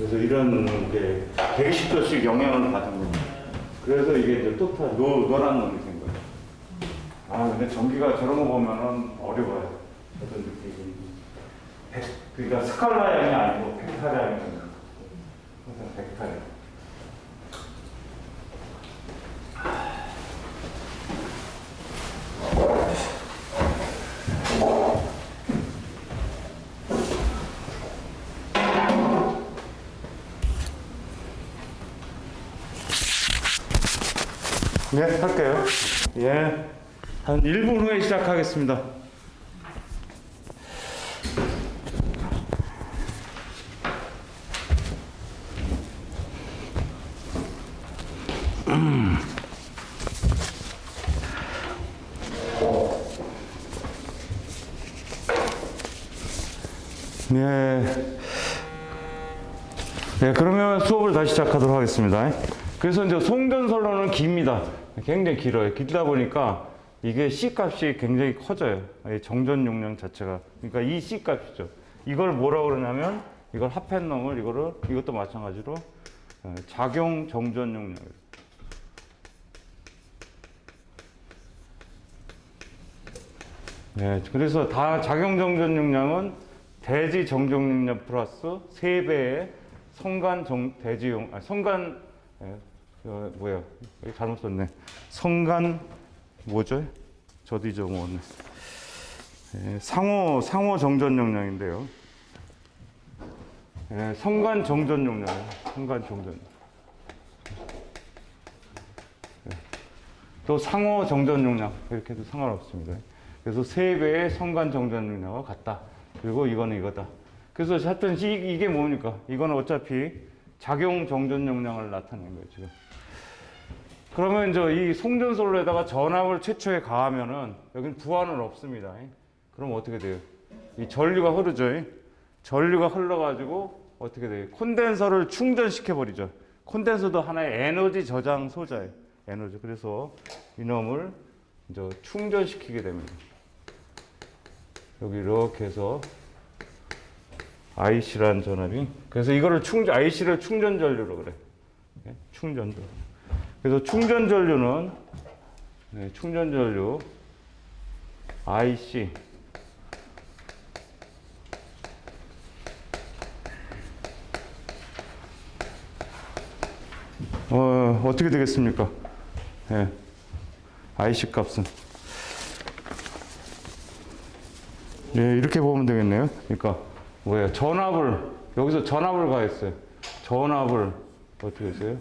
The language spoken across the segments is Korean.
그래서 이런 게 110도씩 영향을 받은 겁니다. 그래서 이게 이제 노란 놈이 된 거예요. 아, 근데 전기가 저런 거 보면은 어려워요. 어떤 느낌이. 그러니까 스칼라형이 아니고 벡타량입니다. 그래서 벡타량. 네, 할게요. 예. 한 1분 후에 시작하겠습니다. 네. 네, 그러면 수업을 다시 시작하도록 하겠습니다. 그래서 이제 송전선로는 깁니다. 굉장히 길어요. 길다 보니까 이게 C 값이 굉장히 커져요. 정전 용량 자체가. 그러니까 이 C 값이죠. 이걸 뭐라고 그러냐면, 이걸 합한 놈을, 이것도 마찬가지로 작용 정전 용량. 네, 그래서 다 작용 정전 용량은 대지 정전 용량 플러스 3배의 성간 대지용, 성간, 뭐야, 잘못 썼네. 성간, 뭐죠? 저도 잊어먹었네. 상호 정전 용량인데요. 성간 정전 용량이에요. 성간 정전. 또 상호 정전 용량, 이렇게 해도 상관없습니다. 그래서 3배의 성간 정전 용량과 같다. 그리고 이거는 이거다. 그래서 하여튼 이게 뭡니까? 이거는 어차피 작용 정전 용량을 나타내는 거예요, 지금. 그러면 이제 이 송전솔로에다가 전압을 최초에 가하면은 여기는 부하는 없습니다. 그럼 어떻게 돼요? 이 전류가 흐르죠. 전류가 흘러가지고 어떻게 돼요? 콘덴서를 충전시켜 버리죠. 콘덴서도 하나의 에너지 저장 소자예요. 에너지. 그래서 이놈을 이제 충전시키게 됩니다. 여기 이렇게 해서 IC라는 전압이. 그래서 이거를 IC를 충전 전류로 그래. 충전 전류. 그래서 충전 전류는 충전 전류 IC 어떻게 되겠습니까? IC 값은 이렇게 보면 되겠네요. 그러니까 뭐예요? 여기서 전압을 가했어요. 전압을 어떻게 했어요?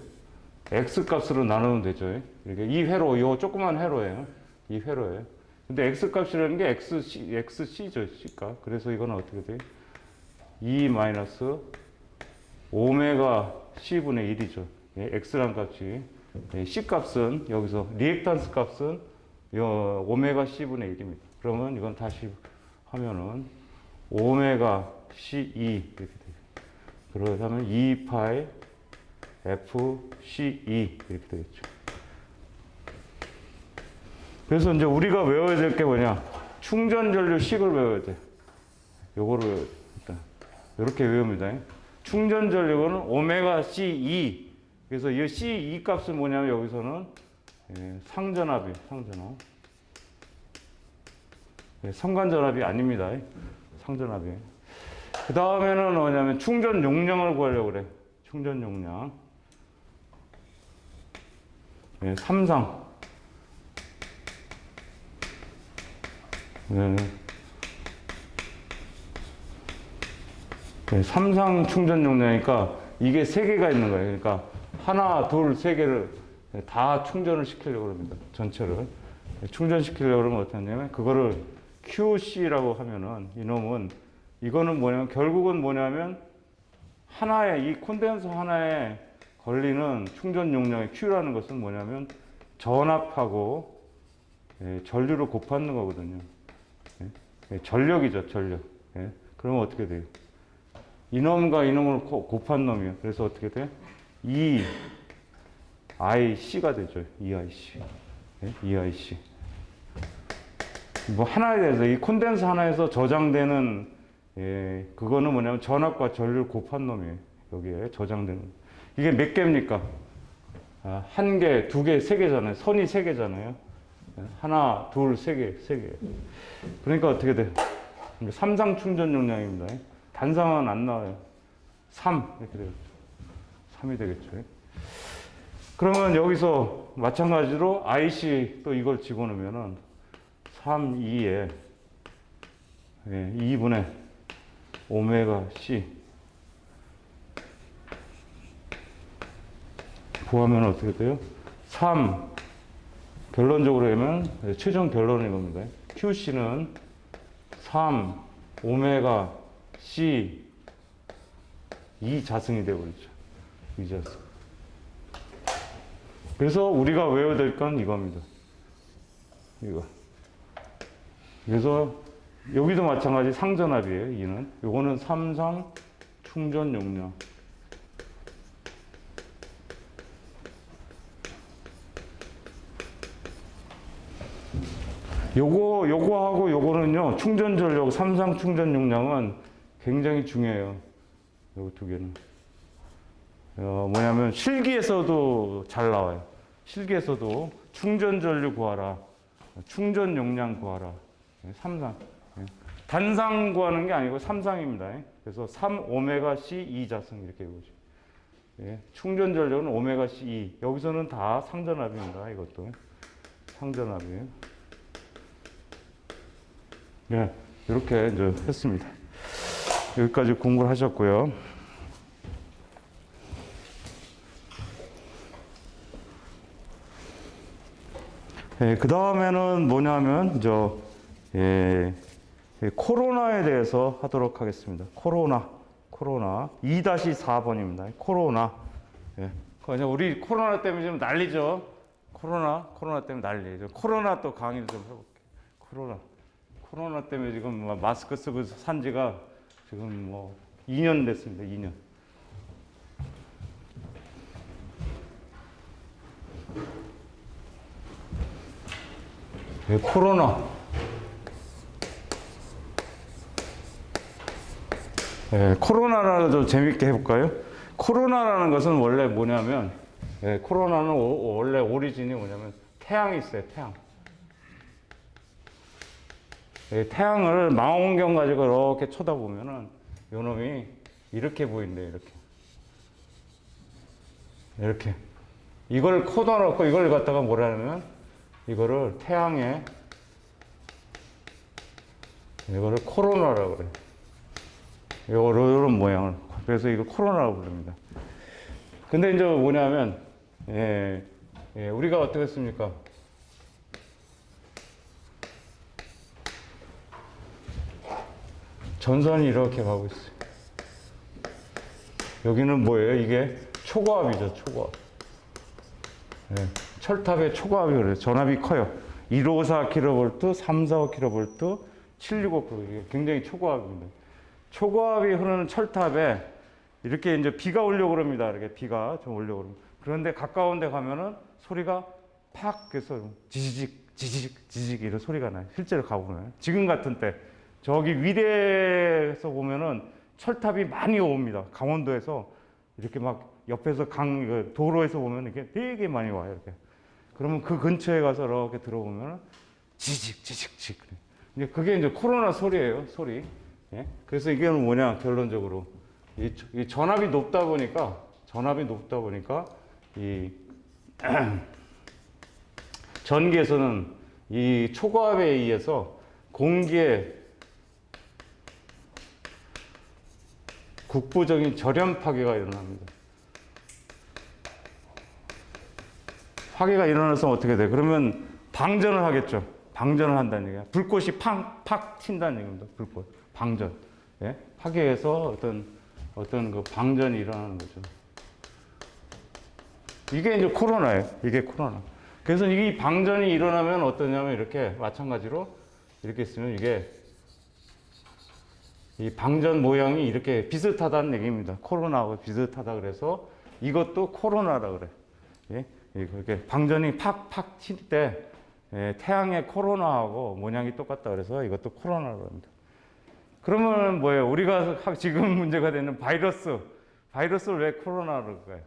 X 값으로 나누면 되죠. 이렇게 이 회로, 이 조그만 회로예요. 이 회로예요. 근데 X 값이라는 게 XC죠, C 값. 그래서 이거는 어떻게 돼요? 2 마이너스 오메가 C분의 1이죠. X란 값이. C 값은, 여기서, 리액탄스 값은 오메가 C분의 1입니다. 그러면 이건 다시 하면은, 오메가 C2, 이렇게 돼요. 그러면 2파이 FC2 이렇게 되겠죠. 그래서 이제 우리가 외워야 될 게 뭐냐? 충전 전류 식을 외워야 돼. 요거를 일단 이렇게 외웁니다. 충전 전류는 오메가 C2. 그래서 이 C2 값은 뭐냐면 여기서는 상전압이에요. 상전압. 성간전압이 아닙니다. 상전압이에요. 그 다음에는 뭐냐면 충전 용량을 구하려고 그래. 충전 용량. 삼상. 삼상 충전 용량이니까 이게 3개가 있는 거예요. 그러니까 하나, 둘, 3개를 다 충전을 시키려고 합니다. 전체를. 충전시키려고 그러면 어떻게 하냐면 그거를 QC라고 하면은 이거는 뭐냐면 결국은 뭐냐면 이 콘덴서 하나에 걸리는 충전 용량의 Q라는 것은 뭐냐면 전압하고 전류를 곱하는 거거든요. 전력이죠, 전력. 그러면 어떻게 돼요? 이놈과 이놈을 곱한 놈이에요. 그래서 어떻게 돼? EIC가 되죠. EIC. EIC. 뭐 하나에 대해서 이 콘덴서 하나에서 저장되는 그거는 뭐냐면 전압과 전류를 곱한 놈이에요. 여기에 저장되는. 이게 몇 개입니까? 한 개, 두 개, 세 개잖아요. 선이 세 개잖아요. 하나, 둘, 세 개, 세 개. 그러니까 어떻게 돼? 삼상 충전 용량입니다. 단상은 안 나와요. 3 이렇게 되겠죠. 3이 되겠죠. 그러면 여기서 마찬가지로 IC 또 이걸 집어넣으면은 3, 2에 2분의 오메가 C 구하면 어떻게 돼요? 3 결론적으로 하면 최종 결론인 겁니다. QC는 3 오메가 C 2자승이 되어버리죠. 2자승. 그래서 우리가 외워야 될 건 이겁니다. 이거. 그래서 여기도 마찬가지 상전압이에요. 2는. 요거는 삼상 충전 용량. 요거하고 요거는요, 충전 전력, 삼상 충전 용량은 굉장히 중요해요. 요 두 개는. 뭐냐면, 실기에서도 잘 나와요. 실기에서도 충전 전류 구하라. 충전 용량 구하라. 삼상. 단상 구하는 게 아니고 삼상입니다. 그래서 3 오메가 C 2자승 이렇게 보죠. 충전 전력은 오메가 C 2. 여기서는 다 상전압입니다. 이것도. 상전압이에요. 네, 이렇게 이제 했습니다. 여기까지 공부를 하셨고요. 그 다음에는 뭐냐면, 코로나에 대해서 하도록 하겠습니다. 코로나 2-4번입니다. 코로나. 우리 코로나 때문에 좀 난리죠. 코로나 때문에 난리죠. 코로나 또 강의를 좀 해볼게요. 코로나 때문에 지금 마스크 쓰고 산 지가 지금 2년 됐습니다. 2년. 코로나. 코로나를 좀 재밌게 해볼까요? 코로나라는 것은 원래 뭐냐면, 코로나는 원래 오리진이 뭐냐면, 태양이 있어요, 태양. 태양을 망원경 가지고 이렇게 쳐다보면은, 요 놈이 이렇게 보인대요, 이렇게. 이렇게. 이걸 코다 놓고 이걸 갖다가 뭐라냐면, 이거를 태양에, 이거를 코로나라고 그래요. 이런 모양을. 그래서 이거 코로나라고 부릅니다. 근데 이제 뭐냐면, 우리가 어떻게 했습니까? 전선이 이렇게 가고 있어요. 여기는 뭐예요? 이게 초고압이죠, 초고압. 철탑의 초고압이 그래요. 전압이 커요. 154kV, 345kV, 765kV. 이게 굉장히 초고압입니다. 초고압이 흐르는 철탑에 이렇게 이제 비가 오려고 그럽니다. 이렇게 비가 좀 오려고 그럽니다. 그런데 가까운 데 가면은 소리가 팍 해서 지지직 이런 소리가 나요. 실제로 가보면. 지금 같은 때. 저기 위례에서 보면은 철탑이 많이 옵니다. 강원도에서 이렇게 막 옆에서 도로에서 보면 이렇게 되게 많이 와요. 이렇게. 그러면 그 근처에 가서 이렇게 들어보면 지직. 이제 그게 이제 코로나 소리예요, 소리. 그래서 이게 뭐냐, 결론적으로. 이 전압이 높다 보니까, 이 전기에서는 이 초고압에 의해서 공기에 국부적인 절연 파괴가 일어납니다. 파괴가 일어나서 어떻게 돼? 그러면 방전을 하겠죠. 방전을 한다는 얘기야. 불꽃이 팍 튄다는 얘기입니다. 불꽃. 방전. 파괴해서 어떤 그 방전이 일어나는 거죠. 이게 이제 코로나예요. 이게 코로나. 그래서 이 방전이 일어나면 어떠냐면 이렇게 마찬가지로 이렇게 있으면 이게 이 방전 모양이 이렇게 비슷하다는 얘기입니다. 코로나하고 비슷하다 그래서 이것도 코로나라 그래. 이렇게 방전이 팍 튈 때 태양의 코로나하고 모양이 똑같다 그래서 이것도 코로나라고 합니다. 그러면 뭐예요? 우리가 지금 문제가 되는 바이러스 바이러스를 왜 코로나로 그까요?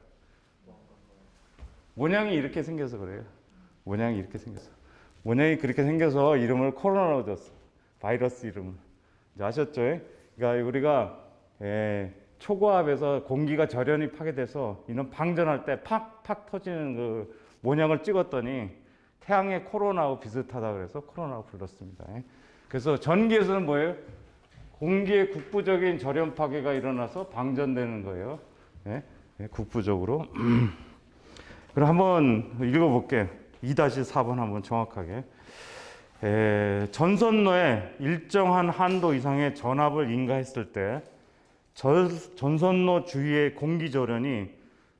모양이 이렇게 생겨서 그래요. 모양이 이렇게 생겨서. 모양이 그렇게 생겨서 이름을 코로나로 줬어. 바이러스 이름을. 이제 아셨죠? 그러니까 우리가 초고압에서 공기가 절연이 파괴돼서 이런 방전할 때 팍팍 터지는 그 모양을 찍었더니 태양의 코로나하고 비슷하다 그래서 코로나라고 불렀습니다. 그래서 전기에서는 뭐예요? 공기의 국부적인 절연 파괴가 일어나서 방전되는 거예요. 국부적으로. 그럼 한번 읽어볼게요. 2-4번 한번 정확하게. 전선로에 일정한 한도 이상의 전압을 인가했을 때 전선로 주위의 공기절연이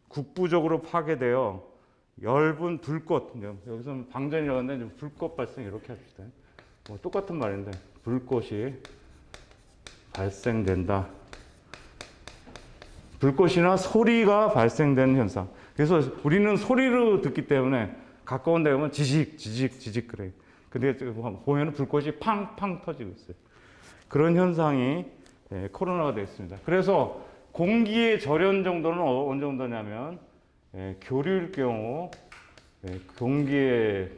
국부적으로 파괴되어 엷은 불꽃, 여기서는 방전이라고 하는데 불꽃 발생 이렇게 합시다. 뭐 똑같은 말인데 불꽃이 발생된다. 불꽃이나 소리가 발생되는 현상. 그래서 우리는 소리로 듣기 때문에 가까운 데 가면 지직 그래요. 근데 보면 불꽃이 팡팡 터지고 있어요. 그런 현상이 코로나가 되어 있습니다. 그래서 공기의 절연 정도는 어느 정도냐면 교류일 경우 공기는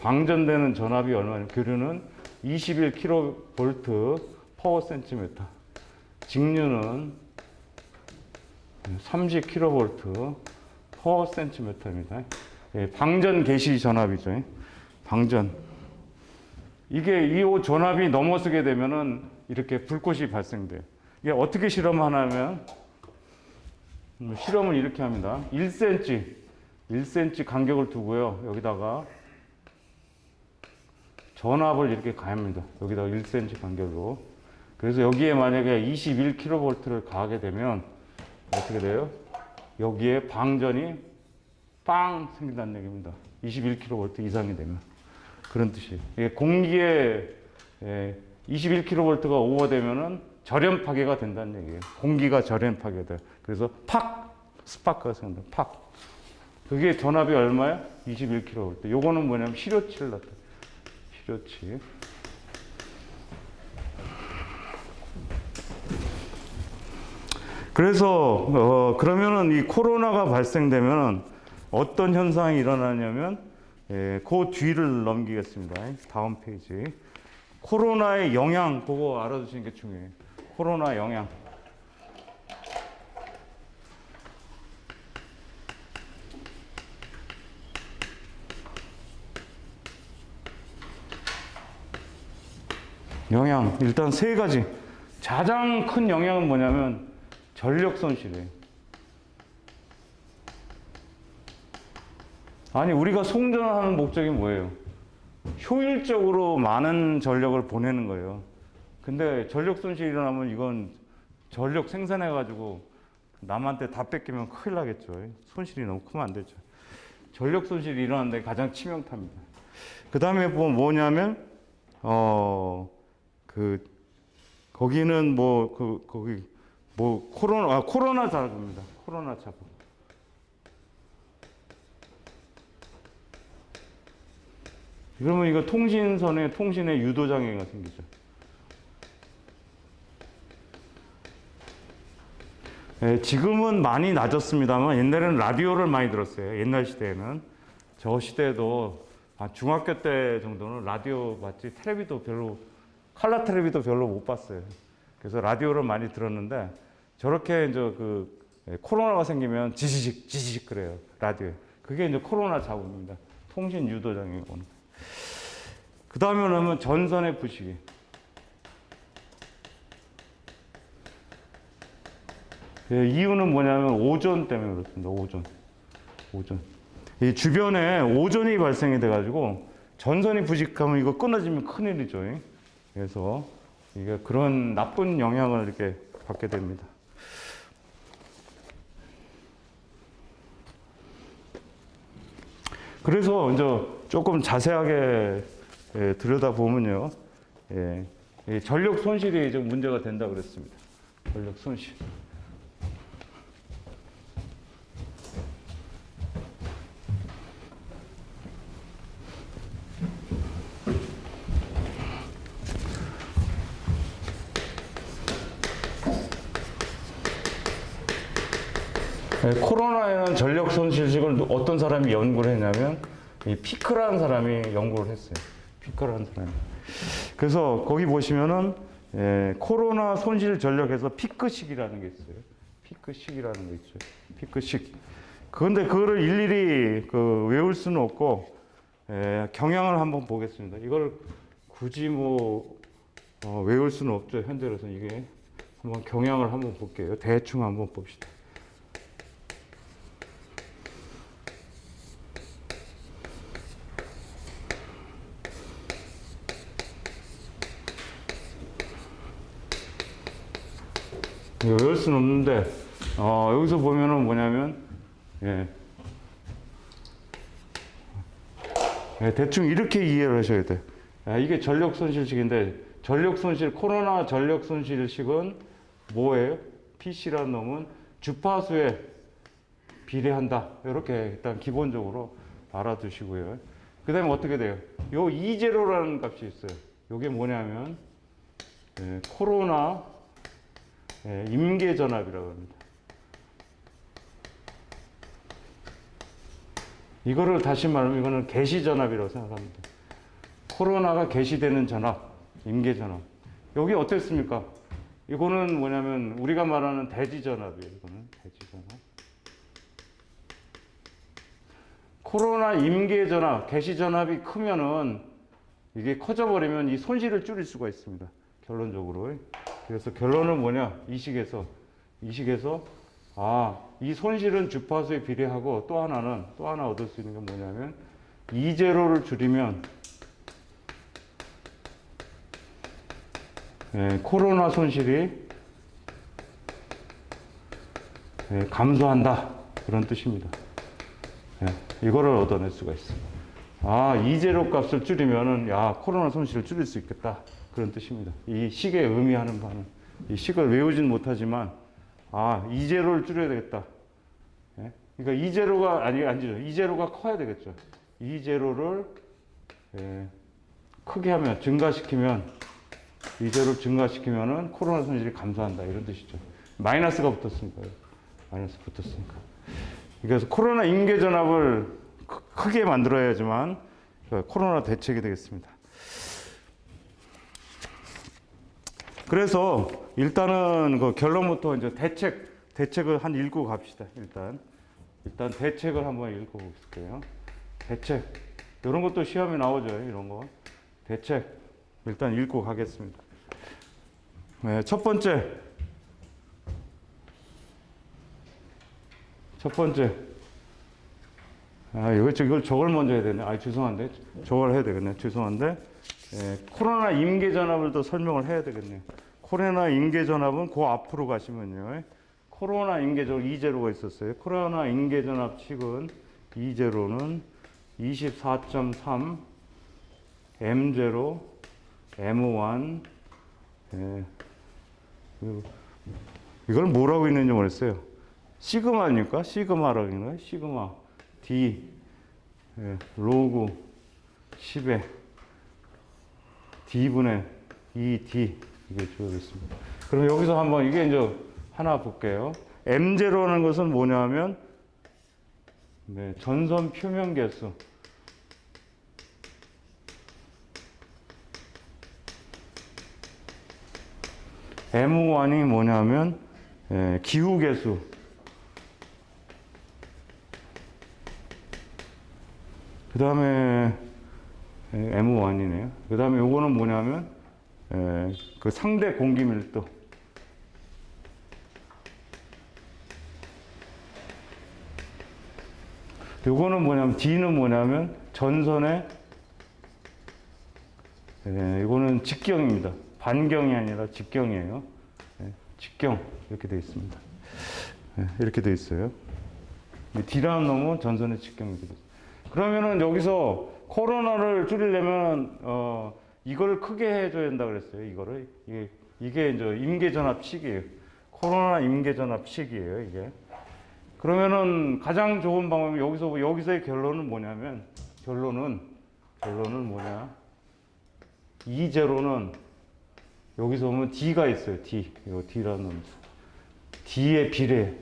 방전되는 전압이 얼마냐? 교류는 21kV per cm, 직류는 30kV per cm입니다. 방전 개시 전압이죠. 방전. 이게 이 전압이 넘어서게 되면은 이렇게 불꽃이 발생돼요. 이게 어떻게 실험하냐면 실험을 이렇게 합니다. 1cm 간격을 두고요. 여기다가 전압을 이렇게 가합니다. 여기다가 1cm 간격으로. 그래서 여기에 만약에 21kV를 가하게 되면 어떻게 돼요? 여기에 방전이 빵 생긴다는 얘기입니다. 21kV 이상이 되면. 그런 뜻이에요. 이게 공기에 21kV가 오버되면은 절연 파괴가 된다는 얘기예요. 공기가 절연 파괴돼. 그래서 팍! 스파크가 생긴다. 팍! 그게 전압이 얼마야? 21kV. 요거는 뭐냐면 시료치를 나타내. 시료치. 그래서 그러면은 이 코로나가 발생되면은 어떤 현상이 일어나냐면 그 뒤를 넘기겠습니다. 다음 페이지. 코로나의 영향 그거 알아두시는 게 중요해요. 코로나 영향. 영향 일단 세 가지. 가장 큰 영향은 뭐냐면 전력 손실이에요. 아니 우리가 송전하는 목적이 뭐예요? 효율적으로 많은 전력을 보내는 거예요. 근데 전력 손실이 일어나면 이건 전력 생산해 가지고 남한테 다 뺏기면 큰일 나겠죠. 손실이 너무 크면 안 되죠. 전력 손실이 일어나는데 가장 치명타입니다. 그 다음에 뭐냐면 거기는 코로나 자극입니다. 코로나 자극. 그러면 이거 통신에 유도장애가 생기죠. 지금은 많이 낮았습니다만 옛날에는 라디오를 많이 들었어요. 옛날 시대에는. 저 시대에도 중학교 때 정도는 라디오 봤지 컬러 텔레비도 별로 못 봤어요. 그래서 라디오를 많이 들었는데 저렇게 이제 코로나가 생기면 지지직 그래요. 라디오에. 그게 이제 코로나 자국입니다. 통신 유도장애가 오는 거예요. 그 다음에 오면 전선의 부식이. 이유는 뭐냐면 오존 때문에 그렇습니다. 오존. 이 주변에 오존이 발생이 돼가지고 전선이 부식하면 이거 끊어지면 큰일이죠. 그래서 이게 그런 나쁜 영향을 이렇게 받게 됩니다. 그래서 이제 조금 자세하게 들여다보면요. 전력 손실이 좀 문제가 된다 그랬습니다. 전력 손실. 코로나에는 전력 손실식을 어떤 사람이 연구를 했냐면 이 피크라는 사람이 연구를 했어요. 피크라는 사람이. 그래서 거기 보시면은 코로나 손실 전력에서 피크식이라는 게 있어요. 피크식이라는 게 있죠. 피크식. 그런데 그거를 일일이 외울 수는 없고 경향을 한번 보겠습니다. 이걸 굳이 외울 수는 없죠. 현재로서는 이게 한번 경향을 한번 볼게요. 대충 한번 봅시다. 외울 수는 없는데 여기서 보면은 뭐냐면 대충 이렇게 이해를 하셔야 돼요. 이게 전력 손실식인데 코로나 전력 손실식은 뭐예요? PC라는 놈은 주파수에 비례한다. 이렇게 일단 기본적으로 알아두시고요. 그 다음에 어떻게 돼요? 요 E0라는 값이 있어요. 요게 뭐냐면 코로나 임계전압이라고 합니다. 이거를 다시 말하면 이거는 개시전압이라고 생각합니다. 코로나가 개시되는 전압, 임계전압. 여기 어땠습니까? 이거는 뭐냐면 우리가 말하는 대지전압이에요. 이거는 대지전압. 코로나 임계전압, 개시전압이 크면은 이게 커져버리면 이 손실을 줄일 수가 있습니다. 결론적으로. 그래서 결론은 뭐냐? 이 식에서 이 손실은 주파수에 비례하고 또 하나 얻을 수 있는 게 뭐냐면 E0를 줄이면 코로나 손실이 감소한다. 그런 뜻입니다. 이거를 얻어낼 수가 있습니다. E0 값을 줄이면은 코로나 손실을 줄일 수 있겠다. 그런 뜻입니다. 이 식의 의미하는 바는 이 식을 외우진 못하지만 E0를 줄여야 되겠다. 그러니까 E0가 아니죠. E0가 커야 되겠죠. E0를 크게 하면 E0를 증가시키면은 코로나 손실이 감소한다. 이런 뜻이죠. 마이너스가 붙었으니까요. 그래서 코로나 임계전압을 크게 만들어야지만 코로나 대책이 되겠습니다. 그래서 일단은 그 결론부터 이제 대책을 한 읽고 갑시다. 일단 대책을 한번 읽고 볼게요. 대책. 이런 것도 시험에 나오죠. 이런 거. 대책. 일단 읽고 가겠습니다. 첫 번째. 이걸 먼저 해야 되네. 죄송한데. 저걸 해야 되겠네. 죄송한데. 코로나 임계전압을 또 설명을 해야 되겠네요. 코로나 임계전압은 그 앞으로 가시면요. 코로나 임계전압 E0가 있었어요. 코로나 임계전압 식은 E0는 24.3 M0 M1 이걸 뭐라고 있는지 모르겠어요. 시그마입니까? 시그마라고 있는 거예요. 시그마 D 로그 10에 D분의 2D 이게 주어져 있습니다. 그럼 여기서 한번 이게 이제 하나 볼게요. M0라는 것은 뭐냐면 전선 표면 개수. M1이 뭐냐면 기후 개수. 그 다음에 M1이네요. 그 다음에 요거는 뭐냐면 그 상대 공기 밀도. 요거는 뭐냐면 D는 뭐냐면 전선의 이거는 직경입니다. 반경이 아니라 직경이에요. 직경 이렇게 되어 있습니다. 이렇게 되어 있어요. D라는 놈은 전선의 직경이 되어 있습니다. 그러면은 여기서 코로나를 줄이려면 이걸 크게 해줘야 된다 그랬어요. 이게 이제 임계전압식이에요. 코로나 임계전압식이에요. 이게. 그러면은 가장 좋은 방법이 여기서의 결론은 뭐냐면 결론은 뭐냐? E0는 여기서 보면 D가 있어요. D. 이거 D라는 D의 비례.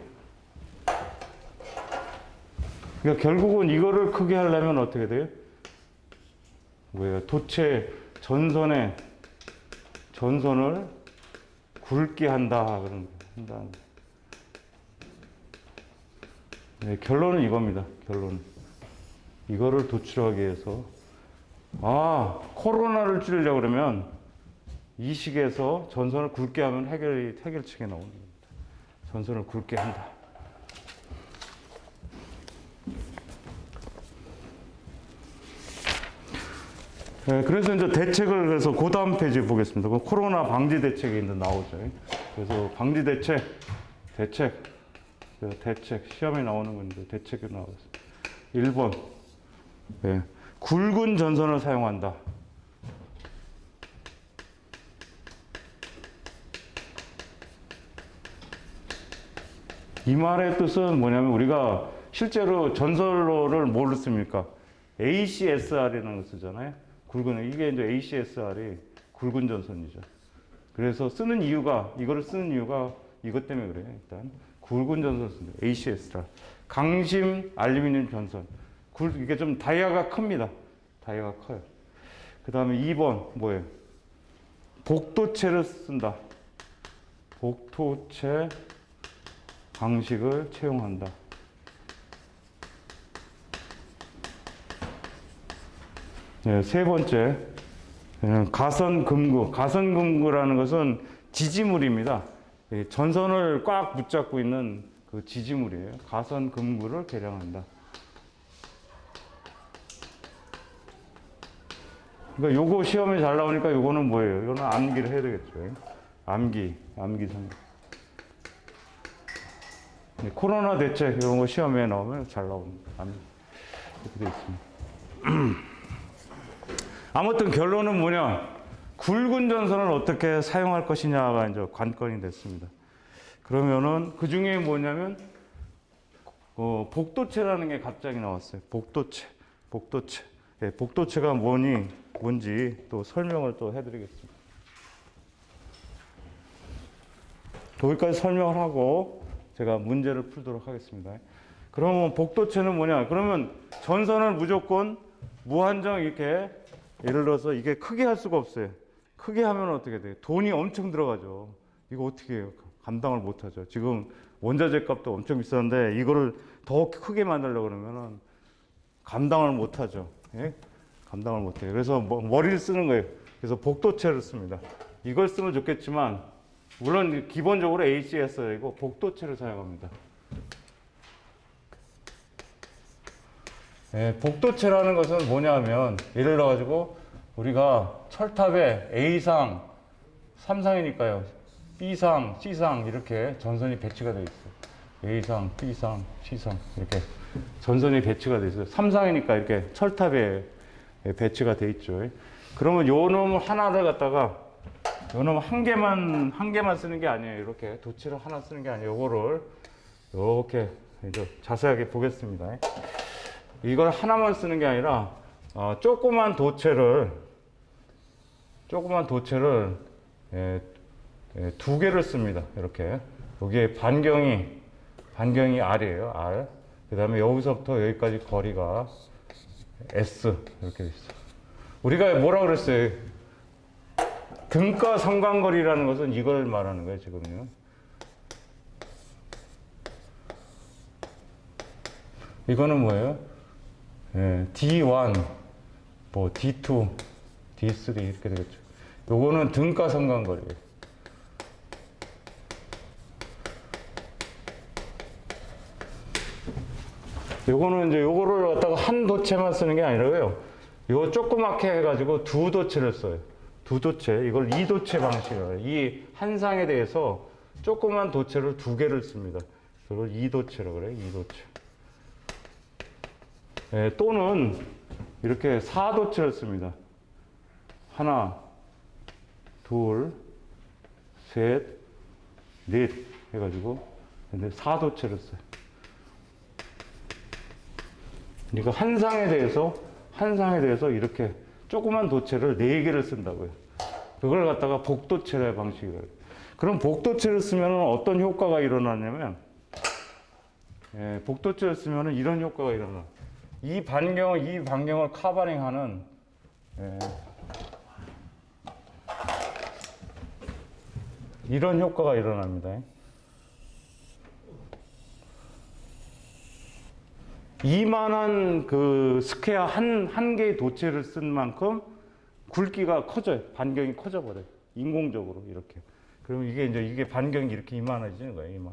그러니까 결국은 이거를 크게 하려면 어떻게 돼요? 뭐예요? 도체 전선을 굵게 한다. 그런 한다. 네, 결론은 이겁니다. 결론. 이거를 도출하기 위해서 코로나를 줄이려고 그러면 이 식에서 전선을 굵게 하면 해결책이 나오는 겁니다. 전선을 굵게 한다. 네, 그래서 이제 대책을 그래서 그 다음 페이지 보겠습니다. 코로나 방지 대책이 이제 나오죠. 그래서 방지 대책 시험에 나오는 건데 대책이 나왔어요. 1번 네, 굵은 전선을 사용한다. 이 말의 뜻은 뭐냐면 우리가 실제로 전선로를 뭘로 씁니까? ACSR이라는 걸 쓰잖아요. 이게 이제 ACSR이 굵은 전선이죠. 그래서 이거를 쓰는 이유가 이것 때문에 그래요. 일단 굵은 전선 씁니다. ACSR. 강심 알루미늄 전선. 이게 좀 다이아가 큽니다. 다이아가 커요. 그 다음에 2번 뭐예요? 복도체를 쓴다. 복도체 방식을 채용한다. 네, 세 번째, 가선금구. 가선금구라는 것은 지지물입니다. 전선을 꽉 붙잡고 있는 그 지지물이에요. 가선금구를 개량한다. 그러니까 요거 시험에 잘 나오니까 요거는 뭐예요? 이거는 암기를 해야 되겠죠. 암기상. 네, 코로나 대책 이런 거 시험에 나오면 잘 나옵니다. 이렇게 되어 있습니다. 아무튼 결론은 뭐냐? 굵은 전선을 어떻게 사용할 것이냐가 이제 관건이 됐습니다. 그러면은 그 중에 뭐냐면 복도체라는 게 갑자기 나왔어요. 복도체. 네, 복도체가 뭔지 또 설명을 또 해드리겠습니다. 거기까지 설명을 하고 제가 문제를 풀도록 하겠습니다. 그러면 복도체는 뭐냐? 그러면 전선을 무조건 무한정 이렇게 예를 들어서 이게 크게 할 수가 없어요. 크게 하면 어떻게 돼요? 돈이 엄청 들어가죠. 이거 어떻게 해요? 감당을 못 하죠. 지금 원자재 값도 엄청 비싼데 이거를 더 크게 만들려고 그러면은 감당을 못 하죠. 예? 감당을 못 해요. 그래서 머리를 쓰는 거예요. 그래서 복도체를 씁니다. 이걸 쓰면 좋겠지만 물론 기본적으로 ACS이고 복도체를 사용합니다. 네, 복도체라는 것은 뭐냐면 예를 들어가지고 우리가 철탑에 A상, 3상이니까요. B상, C상 이렇게 전선이 배치가 되어 있어요. A상, B상, C상 이렇게 전선이 배치가 되어 있어요. 3상이니까 이렇게 철탑에 배치가 되어 있죠. 그러면 요 놈 하나를 갖다가 요 놈 한 개만 쓰는 게 아니에요. 이렇게 도체를 하나 쓰는 게 아니에요. 요거를 이렇게 이제 자세하게 보겠습니다. 이걸 하나만 쓰는 게 아니라 조그만 도체를 두 개를 씁니다. 이렇게 여기에 반경이 R이에요. R. 그 다음에 여기서부터 여기까지 거리가 S 이렇게 돼 있어요. 우리가 뭐라 그랬어요? 등가 성간거리라는 것은 이걸 말하는 거예요. 지금요. 이거는 뭐예요? D1, D2, D3 이렇게 되겠죠. 요거는 등가 성간거리예요. 요거는 이제 요거를 갖다가 한 도체만 쓰는 게 아니라요. 요거 조그맣게 해가지고 두 도체를 써요. 두 도체. 이걸 이도체 방식이에요. 이 한 상에 대해서 조그만 도체를 두 개를 씁니다. 그걸 이도체라고 그래요. 이도체. 또는 이렇게 4도체를 씁니다. 하나, 둘, 셋, 넷 해가지고 근데 4도체를 써요. 그러니까 한 상에 대해서 이렇게 조그만 도체를 4개를 쓴다고요. 그걸 갖다가 복도체의 방식이에요. 그럼 복도체를 쓰면 어떤 효과가 일어나냐면 복도체를 쓰면은 이런 효과가 일어나. 이 반경을 커버링하는 이런 효과가 일어납니다. 이만한 그 스퀘어 한 개의 도체를 쓴 만큼 굵기가 커져요. 반경이 커져 버려요. 인공적으로 이렇게. 그러면 이게 반경이 이렇게 이만해지는 거예요.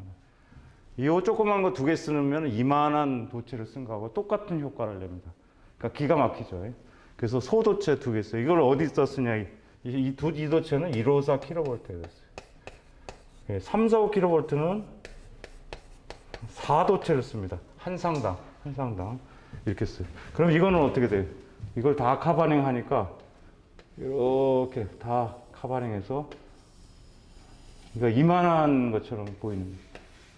이 조그만 거 두 개 쓰면 이만한 도체를 쓴 거하고 똑같은 효과를 냅니다. 그러니까 기가 막히죠. 그래서 소도체 두 개 써요. 이걸 어디서 쓰냐? 이 도체는 154kV에 됐어요. 345kV는 4도체를 씁니다. 한 상당 이렇게 써요. 그럼 이거는 어떻게 돼요? 이걸 다 커버링 하니까 이렇게 다 커버링해서 그러니까 이만한 것처럼 보이는 거예요.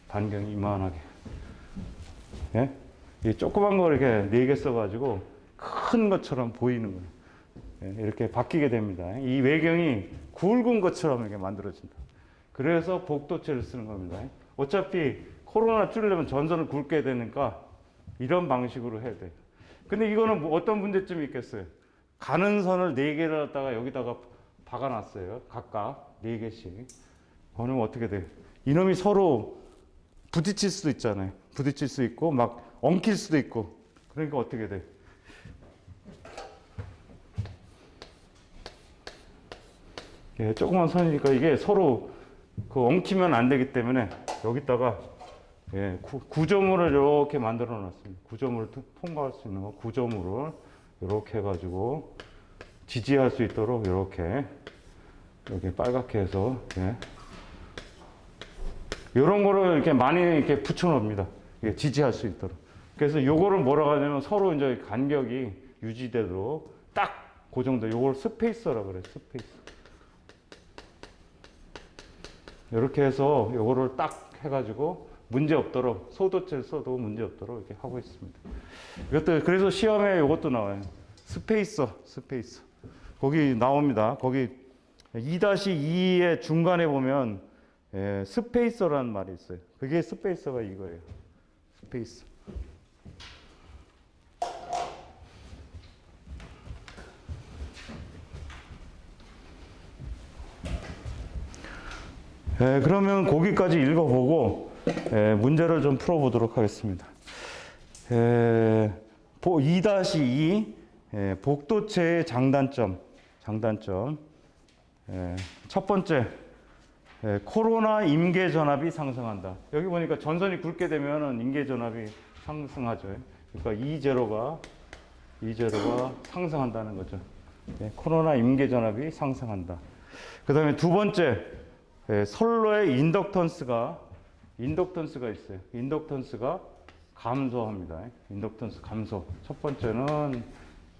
반경이 이만하게. 예? 이 조그만 걸 이렇게 4개 써가지고 큰 것처럼 보이는 거예요. 예? 이렇게 바뀌게 됩니다. 이 외경이 굵은 것처럼 이렇게 만들어진다. 그래서 복도체를 쓰는 겁니다. 어차피 코로나 줄이려면 전선을 굵게 되니까 이런 방식으로 해야 돼요. 근데 이거는 뭐 어떤 문제점이 있겠어요? 가는 선을 4개를 갖다가 여기다가 박아놨어요. 각각 4개씩. 그러면 어떻게 돼요? 이놈이 서로 부딪힐 수도 있잖아요. 부딪힐 수 있고 막 엉킬 수도 있고. 그러니까 어떻게 돼? 조그만 선이니까 이게 서로 엉키면 안 되기 때문에 여기다가 구조물을 이렇게 만들어 놨습니다. 구조물을 통과할 수 있는 거 구조물을 이렇게 해가지고 지지할 수 있도록 이렇게 빨갛게 해서 이런 거를 이렇게 많이 이렇게 붙여 놓습니다. 지지할 수 있도록. 그래서 요거를 뭐라고 하냐면 서로 이제 간격이 유지되도록 딱 그 정도. 요걸 스페이서라 그래. 스페이서. 이렇게 해서 요거를 딱 해가지고 문제 없도록 소도체를 써도 문제 없도록 이렇게 하고 있습니다. 이것도 그래서 시험에 요것도 나와요. 스페이서. 거기 나옵니다. 거기 2-2의 중간에 보면 스페이서라는 말이 있어요. 그게 스페이서가 이거예요. 스페이서. 그러면 거기까지 읽어보고 문제를 좀 풀어보도록 하겠습니다. 2-2 복도체의 장단점. 첫 번째, 코로나 임계 전압이 상승한다. 여기 보니까 전선이 굵게 되면 임계 전압이 상승하죠. 그러니까 E0가 상승한다는 거죠. 코로나 임계 전압이 상승한다. 그 다음에 두 번째, 선로의 인덕턴스가 있어요. 인덕턴스가 감소합니다. 인덕턴스 감소. 첫 번째는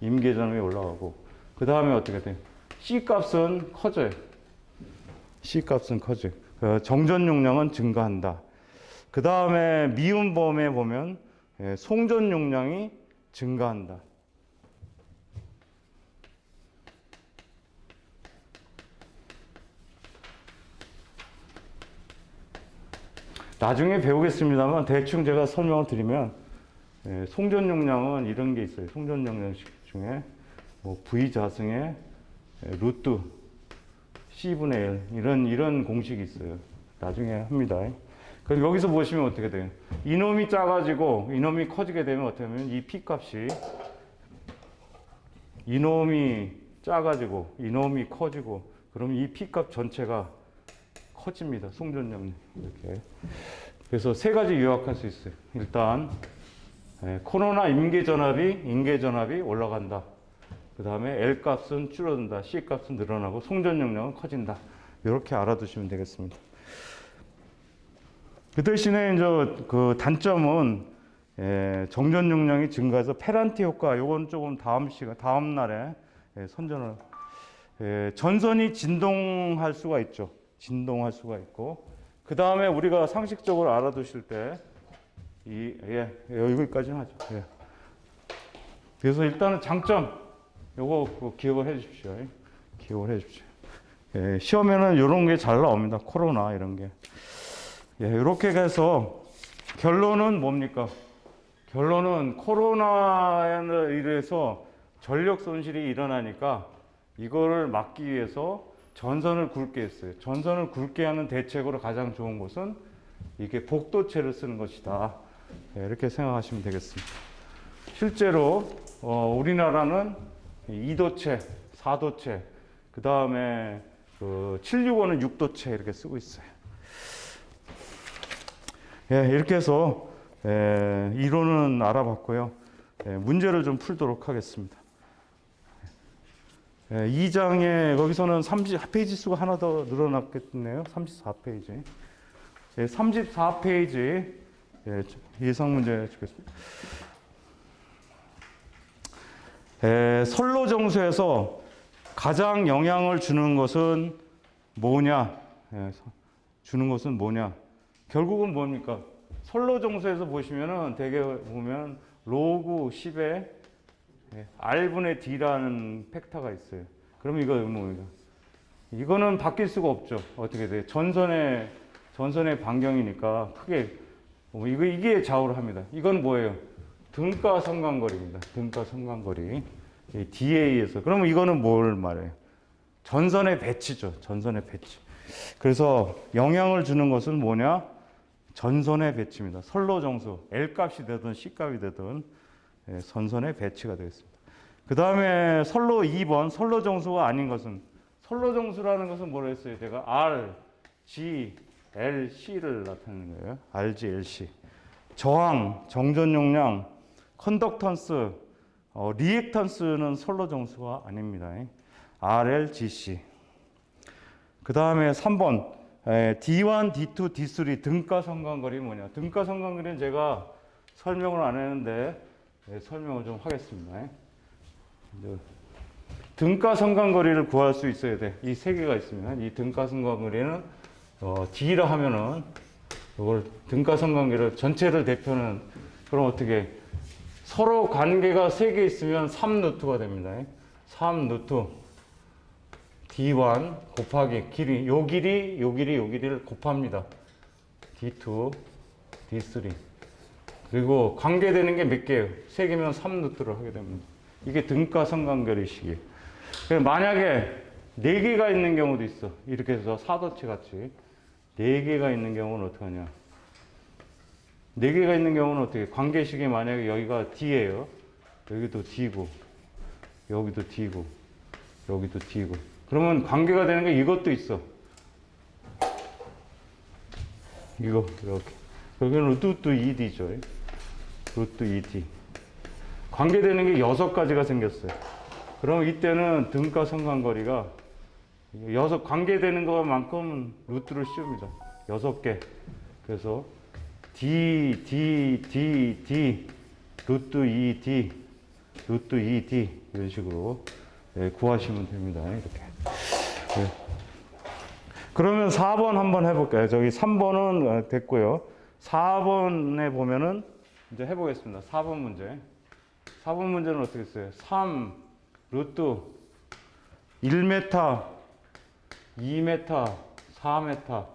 임계 전압이 올라가고, 그 다음에 어떻게 돼요? C값은 커져요. 정전 용량은 증가한다. 그 다음에 미음범에 보면 송전 용량이 증가한다. 나중에 배우겠습니다만 대충 제가 설명을 드리면 송전 용량은 이런 게 있어요. 송전 용량식 중에 뭐 V 자승의 루트 C분의 1 이런 공식이 있어요. 나중에 합니다. 그럼 여기서 보시면 어떻게 돼요? 이놈이 작아지고 이놈이 커지게 되면 어떻게 하면 이 P값이 이놈이 작아지고 이놈이 커지고 그러면 이 P값 전체가 커집니다. 송전 용량 이렇게. 그래서 세 가지 요약할 수 있어요. 일단 코로나 임계 전압이 올라간다. 그 다음에 L 값은 줄어든다. C 값은 늘어나고 송전 용량은 커진다. 이렇게 알아두시면 되겠습니다. 그 대신에 이제 그 단점은 정전 용량이 증가해서 페란티 효과. 요건 조금 다음 날에 선전을. 전선이 진동할 수가 있죠. 그 다음에 우리가 상식적으로 알아두실 때 여기까지는 하죠. 그래서 일단은 장점. 요거 기억을 해 주십시오. 시험에는 이런 게 잘 나옵니다. 코로나 이런 게. 이렇게 해서 결론은 뭡니까? 결론은 코로나로 인해서 전력 손실이 일어나니까 이거를 막기 위해서 전선을 굵게 했어요. 전선을 굵게 하는 대책으로 가장 좋은 것은 이게 복도체를 쓰는 것이다. 네, 이렇게 생각하시면 되겠습니다. 실제로 우리나라는 2도체, 4도체, 그 다음에 765는 6도체 이렇게 쓰고 있어요. 예, 이렇게 해서 이론은 알아봤고요. 문제를 좀 풀도록 하겠습니다. 2장에 거기서는 30페이지 수가 하나 더 늘어났겠네요. 34페이지. 34페이지 예상 문제 주겠습니다. 선로정수에서 가장 영향을 주는 것은 뭐냐? 주는 것은 뭐냐? 결국은 뭡니까? 선로정수에서 보시면은 대개 보면 로그 10에 R분의 D라는 팩터가 있어요. 그럼 이거 뭡니까? 이거는 바뀔 수가 없죠. 어떻게 돼? 전선의 반경이니까 크게 이게 좌우를 합니다. 이건 뭐예요? 등가 성간거리입니다. 등가 성간거리. DA에서. 그러면 이거는 뭘 말해요? 전선의 배치죠. 전선의 배치. 그래서 영향을 주는 것은 뭐냐? 전선의 배치입니다. 선로정수. L값이 되든 C값이 되든 전선의 배치가 되겠습니다. 그 다음에 선로 2번. 선로정수가 아닌 것은 선로정수라는 것은 뭐라 했어요? 제가 R, G, L, C를 나타내는 거예요. R, G, L, C. 저항, 정전 용량, 컨덕턴스, 리액턴스는 선로 정수가 아닙니다. RL, GC. 그 다음에 3번 D1, D2, D3 등가 성간거리 뭐냐? 등가 성간거리는 제가 설명을 안 했는데 설명을 좀 하겠습니다. 등가 성간거리를 구할 수 있어야 돼. 이 세 개가 있습니다. 이 등가 성간거리는 D라 하면은 이걸 등가 성간거리를 전체를 대표는 그럼 어떻게 서로 관계가 3개 있으면 3루트가 됩니다. 3루트 D1 곱하기 길이 요 길이를 곱합니다. D2, D3 그리고 관계되는 게 몇 개예요? 3개면 3루트를 하게 됩니다. 이게 등가 성간거리식이에요. 만약에 4개가 있는 경우도 있어. 이렇게 해서 사도체 같이 4개가 있는 경우는 어떻게 하냐? 4개가 있는 경우는 어떻게? 관계식이 만약에 여기가 D예요. 여기도 D고, 여기도 D고, 여기도 D고. 그러면 관계가 되는 게 이것도 있어. 이거, 이렇게. 여기는 루트 2D죠. 루트 2D. 관계되는 게 6가지가 생겼어요. 그럼 이때는 등가 성간거리가 관계되는 것만큼 루트를 씌웁니다. 6개. 그래서 D, 루트 2D, 루트 2D 이런 식으로 구하시면 됩니다. 이렇게. 그러면 4번 한번 해볼까요? 저기 3번은 됐고요. 4번에 보면은 이제 해보겠습니다. 4번 문제. 4번 문제는 어떻게 했어요? 3 루트 1m, 2m, 4m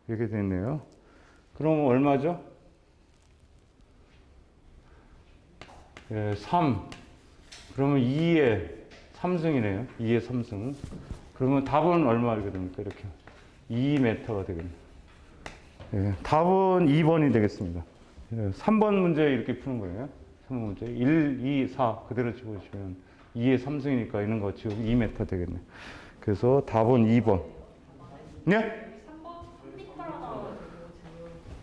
이렇게 됐네요. 그럼 얼마죠? 3. 그러면 2의 3승이네요. 2의 3승. 그러면 답은 얼마 이렇게 됩니까? 이렇게. 2m가 되겠네요. 답은 2번이 되겠습니다. 3번 문제 이렇게 푸는 거예요. 3번 문제. 1, 2, 4 그대로 집어주시면 2의 3승이니까 이런 거 지금 2m 되겠네요. 그래서 답은 2번. 네?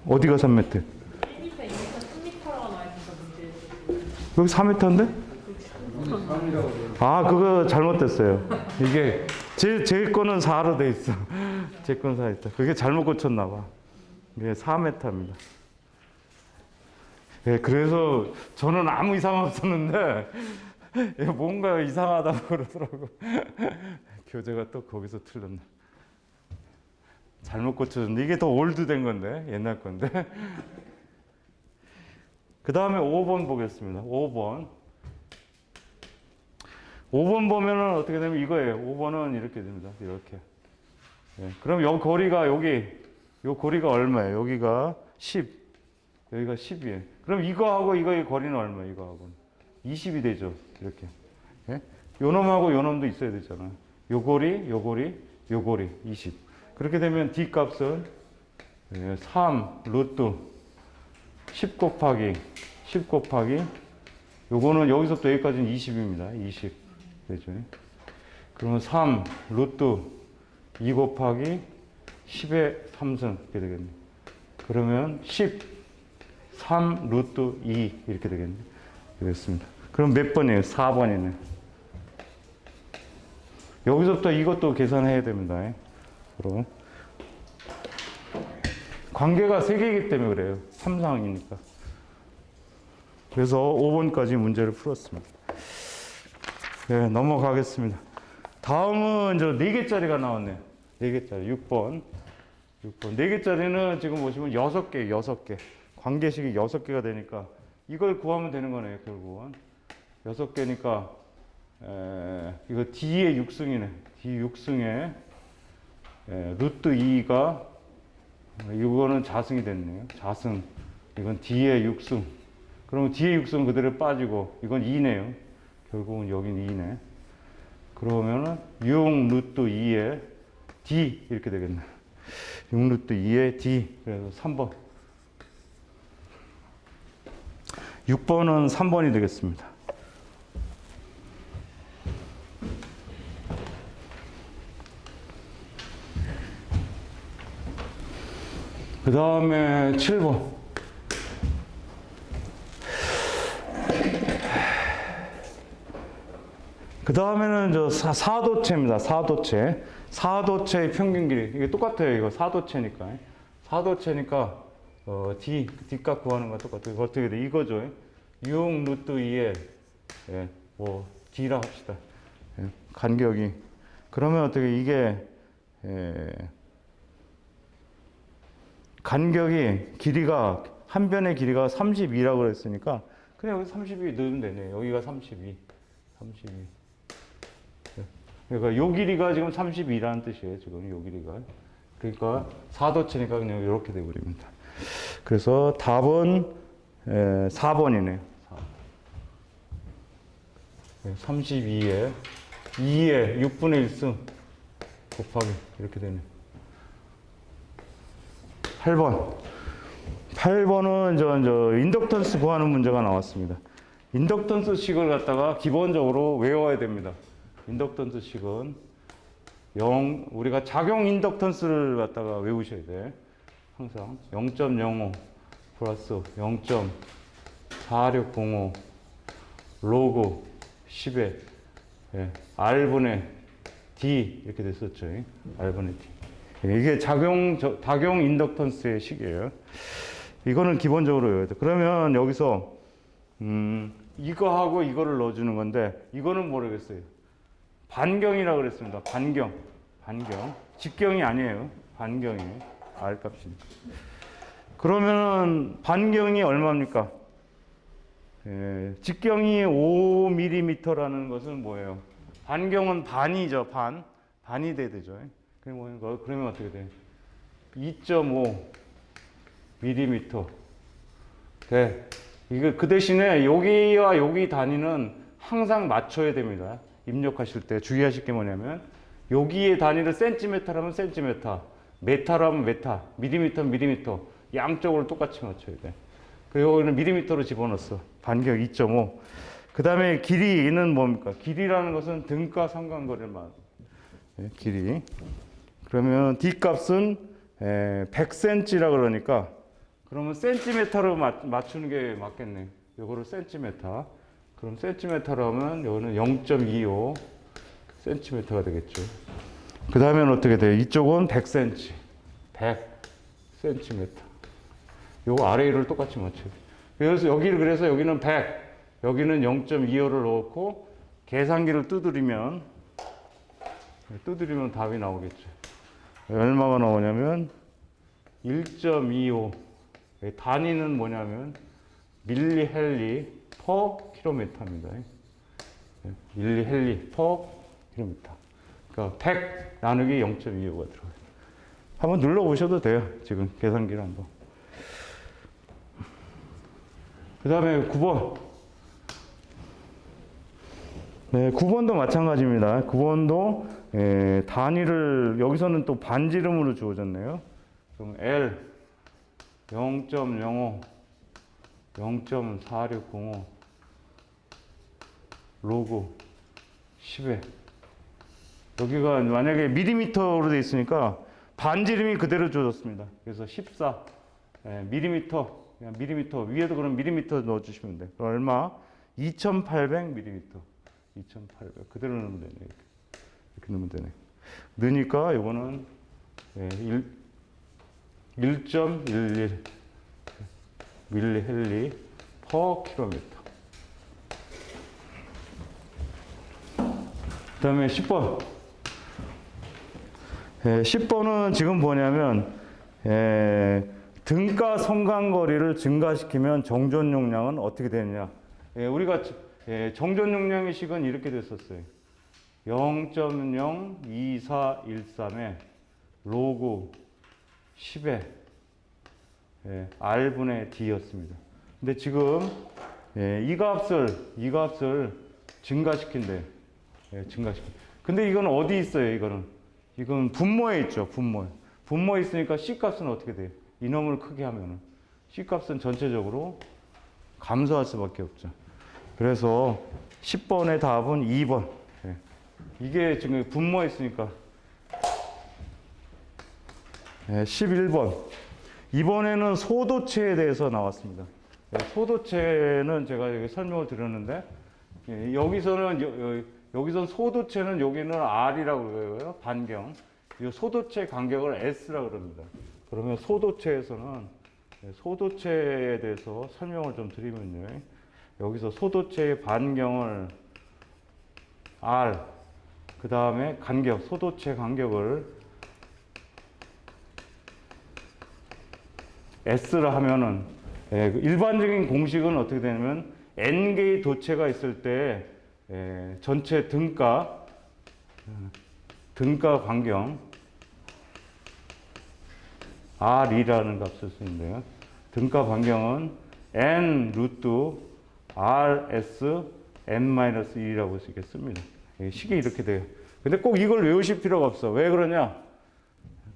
어디가 3m? 1m, 2m, 3m라고 나와있으니까 문제. 여기 4m인데? 아, 그거 잘못됐어요. 이게 제 거는 4로 돼 있어. 제 거는 4 있다. 그게 잘못 고쳤나 봐. 이게 4m입니다. 예, 그래서 저는 아무 이상 없었는데 뭔가 이상하다고 그러더라고. 교재가 또 거기서 틀렸네. 잘못 고쳐졌는데 이게 더 올드된 건데 옛날 건데. 그 다음에 5번 보겠습니다. 5번 보면은 어떻게 되면 이거예요. 5번은 이렇게 됩니다. 이렇게. 그럼 요 거리가 요 거리가 얼마예요? 여기가 10, 여기가 10이에요. 그럼 이거하고 이거의 거리는 얼마예요? 이거하고는 20이 되죠. 이렇게. 예? 요 놈하고 요 놈도 있어야 되잖아요. 요 고리, 요 고리, 요 고리 20. 그렇게 되면 D 값은 3 루트 10 곱하기 요거는 여기서부터 여기까지는 20입니다. 20 되죠. 그러면 3 루트 2 곱하기 10의 3승 이렇게 되겠네. 그러면 13 루트 2 이렇게 되겠네. 되겠습니다. 그럼 몇 번이에요? 4번이네. 여기서부터 이것도 계산해야 됩니다. 그럼 관계가 3개이기 때문에 그래요. 3상이니까. 그래서 5번까지 문제를 풀었습니다. 네, 넘어가겠습니다. 다음은 4개짜리가 나왔네요. 4개짜리 6번. 4개짜리는 지금 보시면 6개. 관계식이 6개가 되니까 이걸 구하면 되는 거네요, 결국은. 6개니까 이거 D의 6승이네. D 6승에 루트 2가 이거는 자승이 됐네요. 자승. 이건 D의 6승. 그러면 D의 6승 그대로 빠지고 이건 2네요. 결국은 여긴 2네. 그러면은 6 루트 2에 D 이렇게 되겠네. 6 루트 2에 D. 그래서 3번. 6번은 3번이 되겠습니다. 그 다음에 7번. 그 다음에는 사도체입니다. 사도체의 평균 길이. 이게 똑같아요. 이거 사도체니까. D값 구하는 거 똑같아요. 어떻게 돼? 이거죠. 6 루트 2에, D라 합시다. 간격이. 그러면 어떻게, 이게, 간격이, 한 변의 길이가 32라고 그랬으니까, 그냥 여기 32 넣으면 되네요. 여기가 32. 그러니까 요 길이가 지금 32라는 뜻이에요. 지금 요 길이가. 그러니까 사도체니까 그냥 이렇게 돼버립니다. 그래서 답은 4번이네요. 32에 2에 6분의 1승 곱하기 이렇게 되네. 8번은 저 인덕턴스 구하는 문제가 나왔습니다. 인덕턴스 식을 갖다가 기본적으로 외워야 됩니다. 인덕턴스 식은 우리가 작용 인덕턴스를 갖다가 외우셔야 돼. 항상 0.05 플러스 0.4605 로그 10에 R분의 D 이렇게 됐었죠. R분의 D. 이게 작용 인덕턴스의 식이에요. 이거는 기본적으로 외워야 돼. 그러면 여기서 이거하고 이거를 넣어주는 건데 이거는 모르겠어요. 반경이라고 그랬습니다. 반경. 직경이 아니에요. 반경이에요. R 값이니까. 그러면은 반경이 얼마입니까? 직경이 5mm라는 것은 뭐예요? 반경은 반이죠. 반이 돼야 되죠. 그러면 어떻게 돼요? 2.5mm. 네. 이거 그 대신에 여기와 여기 단위는 항상 맞춰야 됩니다. 입력하실 때 주의하실 게 뭐냐면 여기의 단위를 센티미터라면 센티미터, 메타라면 메타, 밀리미터면 밀리미터 양쪽으로 똑같이 맞춰야 돼. 그리고 여기는 밀리미터로 집어넣었어. 반경 2.5. 그 다음에 길이는 뭡니까? 길이라는 것은 등가 상관거리를 말합니다. 길이. 그러면 D값은 100cm라 그러니까 그러면 센티미터로 맞추는 게 맞겠네. 요거를 센티미터. 그럼 센티미터로 하면 여기는 0.25 센티미터가 되겠죠. 그 다음에는 어떻게 돼요? 이쪽은 100cm. 100 센티미터. 요 아래를 똑같이 맞춰요. 그래서 여기는 100. 여기는 0.25를 넣고 계산기를 두드리면 답이 나오겠죠. 얼마가 나오냐면 1.25. 단위는 뭐냐면 밀리헬리 퍼 킬로미터입니다. 밀리헬리 퍼 킬로미터. 그러니까 100 나누기 0.25가 들어가요. 한번 눌러보셔도 돼요. 지금 계산기를 한번. 그 다음에 9번. 네, 9번도 마찬가지입니다. 9번도 단위를 여기서는 또 반지름으로 주어졌네요. 그럼 L 0.05 0.4605 로그 10에 여기가 만약에 밀리미터로 되어 있으니까 반지름이 그대로 주어졌습니다. 그래서 14 밀리미터, 그냥 밀리미터 위에도 그럼 밀리미터 넣어주시면 돼요. 얼마? 2,800 밀리미터. 2,800 그대로 넣으면 되네. 이렇게 넣으면 되네. 넣으니까 이거는 1.11 밀리헬리 퍼 킬로미터. 그 다음에 10번. 10번은 지금 뭐냐면 등가 성간거리를 증가시키면 정전 용량은 어떻게 되느냐. 우리가 정전 용량의 식은 이렇게 됐었어요. 0.02413에 로그 10에 R분의 D였습니다. 근데 지금 이 값을 증가시킨대. 증가시킨. 근데 이건 어디 있어요, 이건 분모에 있죠, 분모에. 분모에 있으니까 C 값은 어떻게 돼요? 이놈을 크게 하면은. C 값은 전체적으로 감소할 수밖에 없죠. 그래서 10번의 답은 2번. 이게 지금 분모에 있으니까. 11번. 이번에는 소도체에 대해서 나왔습니다. 소도체는 제가 여기 설명을 드렸는데, 여기선 소도체는 여기는 R이라고 그래요. 반경. 이 소도체 간격을 S라고 그럽니다. 그러면 소도체에서는 소도체에 대해서 설명을 좀 드리면요. 여기서 소도체의 반경을 R, 그 다음에 간격, 소도체 간격을 S라 하면은 일반적인 공식은 어떻게 되냐면 N개의 도체가 있을 때 전체 등가 반경 R이라는 값을 쓰는데요. 등가 반경은 N 루트 RS N-1이라고 할 수 있겠습니다. 식이 이렇게 돼요. 근데 꼭 이걸 외우실 필요가 없어. 왜 그러냐?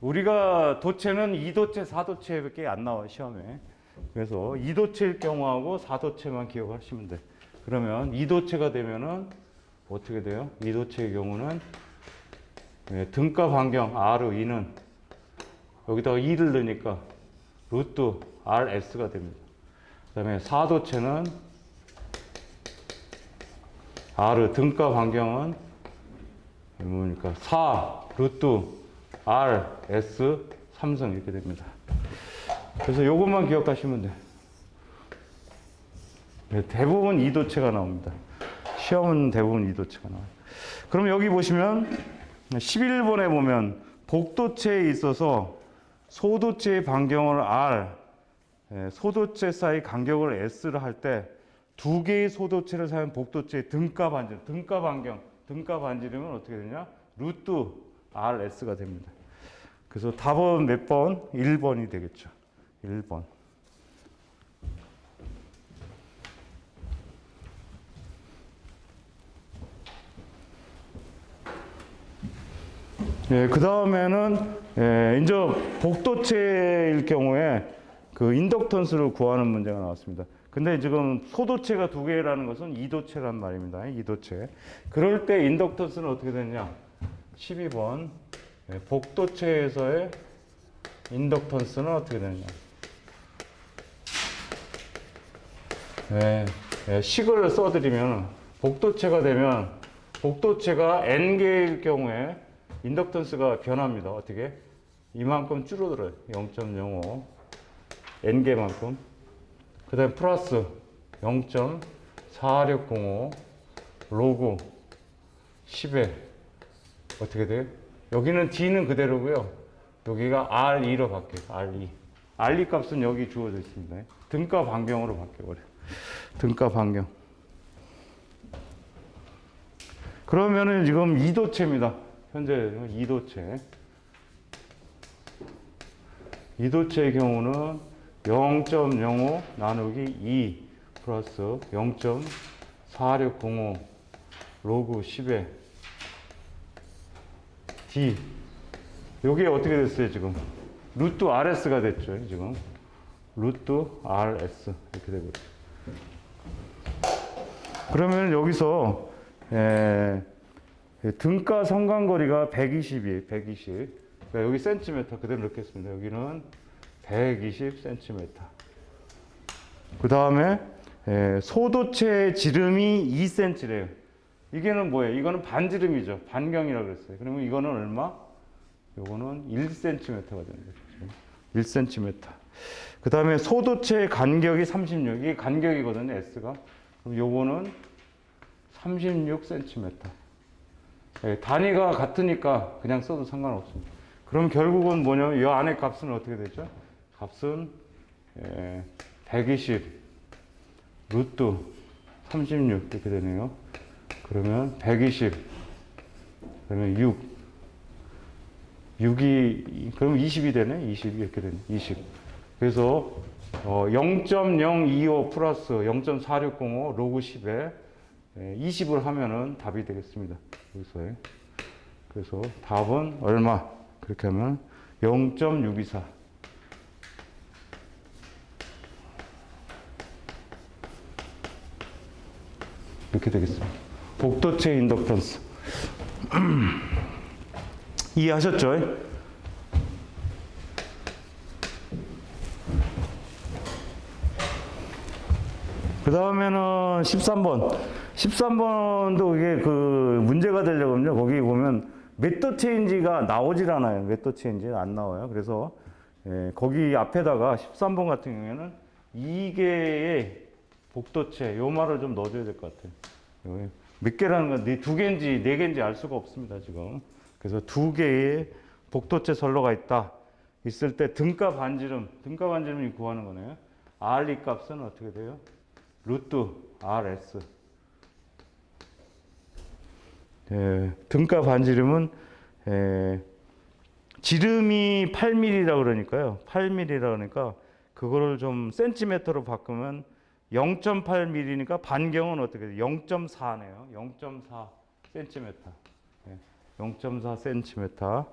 우리가 도체는 2도체, 4도체밖에 안 나와요, 시험에. 그래서 2도체일 경우하고 4도체만 기억하시면 돼. 그러면 2도체가 되면은 어떻게 돼요? 2도체의 경우는 등가 반경 R2는 여기다가 2를 넣으니까 루트 RS가 됩니다. 그 다음에 4도체는 R 등가 반경은 뭡니까? 4 루트 RS 3성 이렇게 됩니다. 그래서 요것만 기억하시면 돼요. 대부분 2도체가 나옵니다. 시험은 대부분 2도체가 나와요. 그럼 여기 보시면 11번에 보면 복도체에 있어서 소도체의 반경을 R, 소도체 사이 간격을 S를 할 때 두 개의 소도체를 사용한 복도체의 등가 반지름, 등가 반경, 등가 반지름은 어떻게 되냐? 루트 RS가 됩니다. 그래서 답은 몇 번? 1번이 되겠죠. 1번. 그 다음에는 이제 복도체일 경우에 그 인덕턴스를 구하는 문제가 나왔습니다. 근데 지금 소도체가 두 개라는 것은 2도체란 말입니다. 2도체. 그럴 때 인덕턴스는 어떻게 되냐? 12번. 복도체에서의 인덕턴스는 어떻게 되느냐? 식을 써드리면 복도체가 되면 복도체가 N개일 경우에 인덕턴스가 변합니다. 어떻게? 이만큼 줄어들어요. 0.05 N개만큼. 그 다음에 플러스 0.4605 로그 10에 어떻게 돼요? 여기는 D는 그대로고요. 여기가 R2로 바뀌어요. R2. R2 값은 여기 주어져 있습니다. 등가 반경으로 바뀌어버려요. 등가 반경. 그러면은 지금 2도체입니다. 현재 2도체. 2도체의 경우는 0.05 나누기 2 플러스 0.4605 로그 10의 D. 요게 어떻게 됐어요, 지금? 루트 RS가 됐죠, 지금. 루트 RS. 이렇게 되고. 그러면 여기서, 등가 성간거리가 120이에요, 120. 그러니까 여기 센티미터 그대로 넣겠습니다. 여기는 120 센티미터. 그 다음에, 소도체 지름이 2cm래요. 이게는 뭐예요? 이거는 반지름이죠. 반경이라고 그랬어요. 그러면 이거는 얼마? 요거는 1cm가 되는 거죠. 1cm. 그 다음에 소도체 간격이 36. 이게 간격이거든요, S가. 그럼 요거는 36cm. 단위가 같으니까 그냥 써도 상관없습니다. 그럼 결국은 뭐냐면 이 안에 값은 어떻게 되죠? 값은 120 루트 36 이렇게 되네요. 그러면 120 그러면 6이 그러면 20이 되네. 20 이렇게 되네. 20. 그래서 0.025 플러스 0.4605 로그 10에 20을 하면은 답이 되겠습니다. 여기서. 그래서 답은 얼마? 그렇게 하면 0.624. 이렇게 되겠습니다. 복도체 인덕턴스. 이해하셨죠? 그 다음에는 13번. 13번도 이게 그 문제가 되려면요. 거기 보면 메터 체인지가 나오질 않아요. 메터 체인지는 안 나와요. 그래서 거기 앞에다가 13번 같은 경우에는 2개의 복도체 요 말을 좀 넣어줘야 될 것 같아요. 몇 개라는 건 2개인지 4개인지 알 수가 없습니다. 지금. 그래서 2개의 복도체 선로가 있다. 있을 때 등가 반지름이 구하는 거네요. R 값은 어떻게 돼요? 루트 RS. 등가 반지름은 지름이 8mm라고 그러니까요. 8mm라고 그러니까 그거를 좀 센티미터로 바꾸면 0.8mm니까 반경은 어떻게 돼요? 0.4네요. 0.4 센티미터. 0.4 센티미터.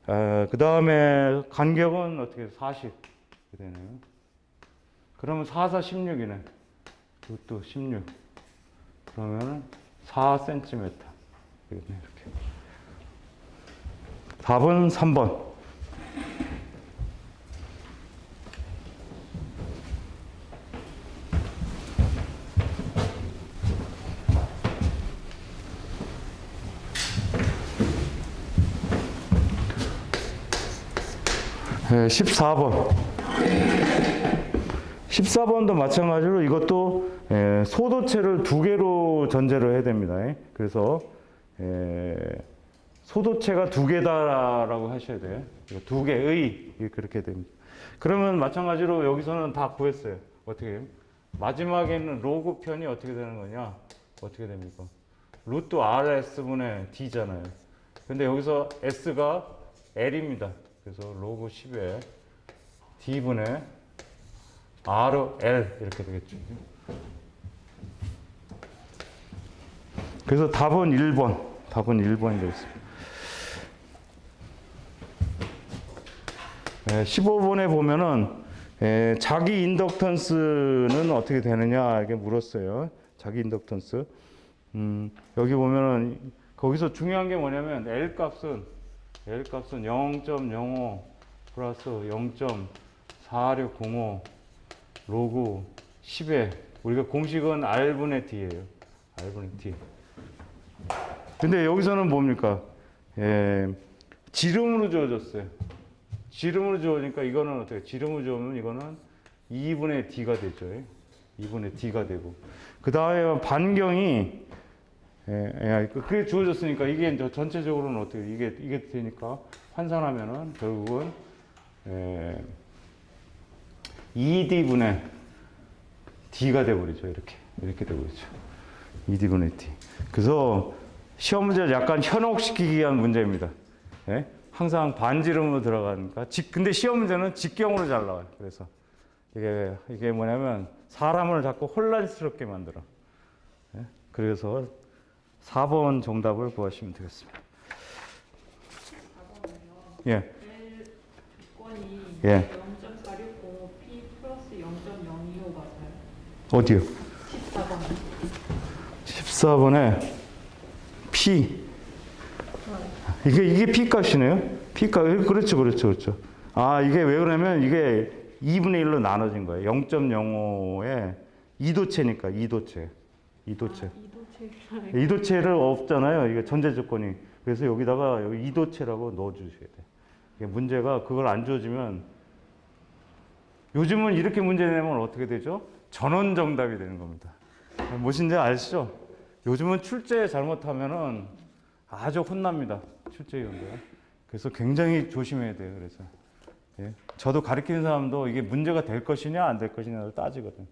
그 다음에 간격은 어떻게 돼요? 40 되네요. 그러면 4, 4, 16이네. 루트 16. 그러면 4cm. 이렇게. 답은 3번. 네, 14번. 14번도 마찬가지로 이것도 소도체를 2개로 전제로 해야 됩니다. 그래서 소도체가 2개다라고 하셔야 돼요. 2개의 그렇게 됩니다. 그러면 마찬가지로 여기서는 다 구했어요. 어떻게 해요? 마지막에는 로그 편이 어떻게 되는 거냐? 어떻게 됩니까? 루트 RS분의 D잖아요. 근데 여기서 S가 L입니다. 그래서 로그 10에 D분의 RL 이렇게 되겠죠. 그래서 답은 1번. 답은 1번이 되겠습니다. 15번에 보면은 자기 인덕턴스는 어떻게 되느냐 이렇게 물었어요. 자기 인덕턴스. 여기 보면은 거기서 중요한 게 뭐냐면 L 값은 0.05 플러스 0.4605 로그 10에 우리가 공식은 R분의 D예요. R분의 D. 근데 여기서는 뭡니까? 지름으로 주어졌어요. 지름으로 주어지니까 이거는 어떻게? 지름으로 주어면 이거는 2분의 D가 되죠. 2분의 D가 되고. 그 다음에 반경이 그게 주어졌으니까 이게 이제 전체적으로는 어떻게? 이게 되니까 환산하면은 결국은 2D분의 D가 되버리죠. 이렇게 되버리죠. 2D분의 D. 그래서 시험 문제를 약간 현혹시키기 위한 문제입니다. 항상 반지름으로 들어가니까. 근데 시험 문제는 직경으로 잘 나와요. 그래서 이게 뭐냐면 사람을 자꾸 혼란스럽게 만들어. 예? 그래서 4번 정답을 구하시면 되겠습니다. 4번은요. 예. L 조건이 예. 0.460P 플러스 0.025 같아요. 어디요? 14번. 14번에 P. 이게 P 값이네요. P 값. 그렇죠. 아, 이게 왜 그러냐면 이게 2분의 1로 나눠진 거예요. 0.05에 2도체니까 2도체. 이도체. 2도체를 없잖아요. 이게 전제 조건이. 그래서 여기다가 여기 2도체라고 넣어 주셔야 돼. 이게 문제가 그걸 안 주어지면 요즘은 이렇게 문제 내면 어떻게 되죠? 전원 정답이 되는 겁니다. 무엇인지 아시죠? 요즘은 출제 잘못하면은 아주 혼납니다. 출제위원들. 그래서 굉장히 조심해야 돼요. 그래서 예. 저도 가르치는 사람도 이게 문제가 될 것이냐 안 될 것이냐를 따지거든.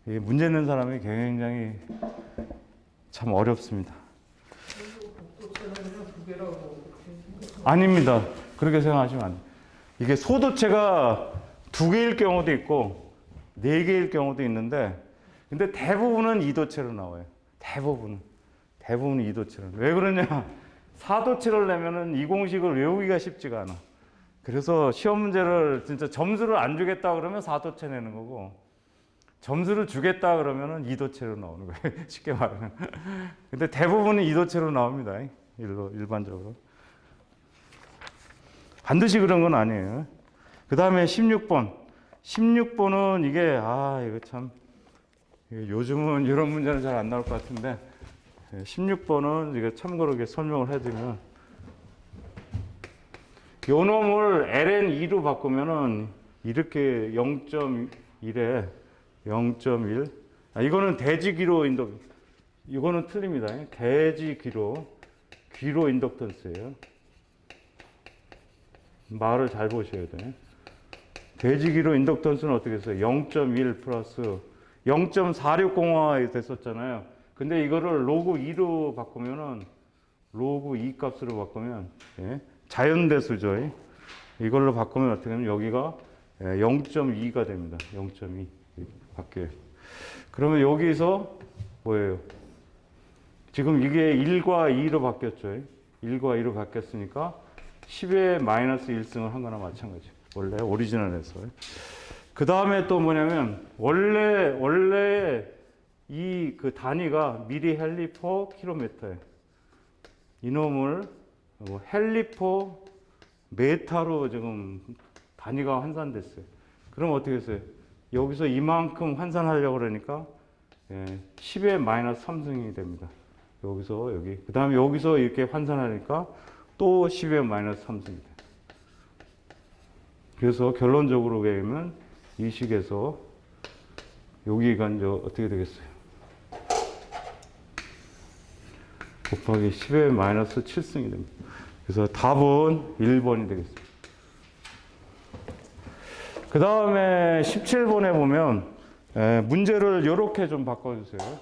이게 문제 낸 사람이 굉장히 참 어렵습니다. 아닙니다. 그렇게 생각하시면 안 돼요. 이게 소도체가 2개일 경우도 있고 4개일 경우도 있는데 근데 대부분은 2도체로 나와요. 대부분은 2도체로. 왜 그러냐? 4도체를 내면은 이 공식을 외우기가 쉽지가 않아. 그래서 시험 문제를 진짜 점수를 안 주겠다 그러면 4도체 내는 거고 점수를 주겠다 그러면은 2도체로 나오는 거예요. 쉽게 말하면. 근데 대부분은 2도체로 나옵니다. 일반적으로. 반드시 그런 건 아니에요. 그 다음에 16번. 16번은 이게, 이거 참, 요즘은 이런 문제는 잘 안 나올 것 같은데, 16번은 이게 참고로 이렇게 설명을 해드리면, 요 놈을 ln2로 바꾸면은 이렇게 0.1에 0.1. 이거는 대지기로 이거는 틀립니다. 대지기로, 귀로 인덕턴스예요. 말을 잘 보셔야 돼. 대지기로 인덕턴스는 어떻게 했어요? 0.1 플러스 0.460화 됐었잖아요. 근데 이거를 로그 2로 바꾸면은 로그 2 값으로 바꾸면 자연대수죠. 이걸로 바꾸면 어떻게 하면 여기가 0.2가 됩니다. 0.2 바뀌어요. 그러면 여기서 뭐예요? 지금 이게 1과 2로 바뀌었죠. 1과 2로 바뀌었으니까 10의 마이너스 1승을 한 거나 마찬가지. 원래 오리지널에서. 그 다음에 또 뭐냐면 원래 이 그 단위가 미리 헬리 퍼 킬로미터예요. 이놈을 헬리 퍼 메타로 지금 단위가 환산됐어요. 그럼 어떻게 했어요? 여기서 이만큼 환산하려고 그러니까 10의 마이너스 3승이 됩니다. 여기서 여기. 그 다음에 여기서 이렇게 환산하니까 또 10의 마이너스 3승이 돼요. 그래서 결론적으로 보면 이 식에서 여기가 이제 어떻게 되겠어요? 곱하기 10의 마이너스 7승이 됩니다. 그래서 답은 1번이 되겠습니다. 그 다음에 17번에 보면 문제를 이렇게 좀 바꿔주세요.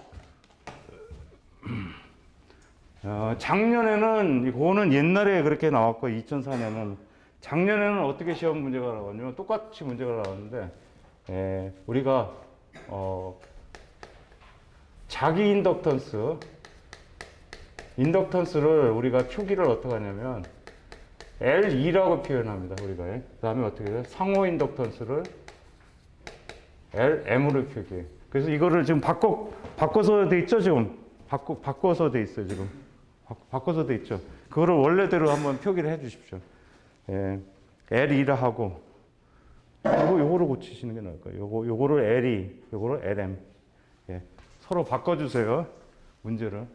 작년에는 이거는 옛날에 그렇게 나왔고 2004년은 작년에는 어떻게 시험 문제가 나왔냐면 똑같이 문제가 나왔는데 우리가 자기 인덕턴스를 우리가 표기를 어떻게 하냐면 L2라고 표현합니다. 우리가 그 다음에 어떻게 해요? 상호 인덕턴스를 LM으로 표기해요. 그래서 이거를 지금 바꿔서 돼 있죠. 지금 바꿔서 돼 있어요. 지금 바꿔서 돼 있죠. 그거를 원래대로 한번 표기를 해 주십시오. L2라 하고 요거를 고치시는 게 나을 거예요. 요거를 L2, 요거를 LM. 서로 바꿔주세요. 문제를.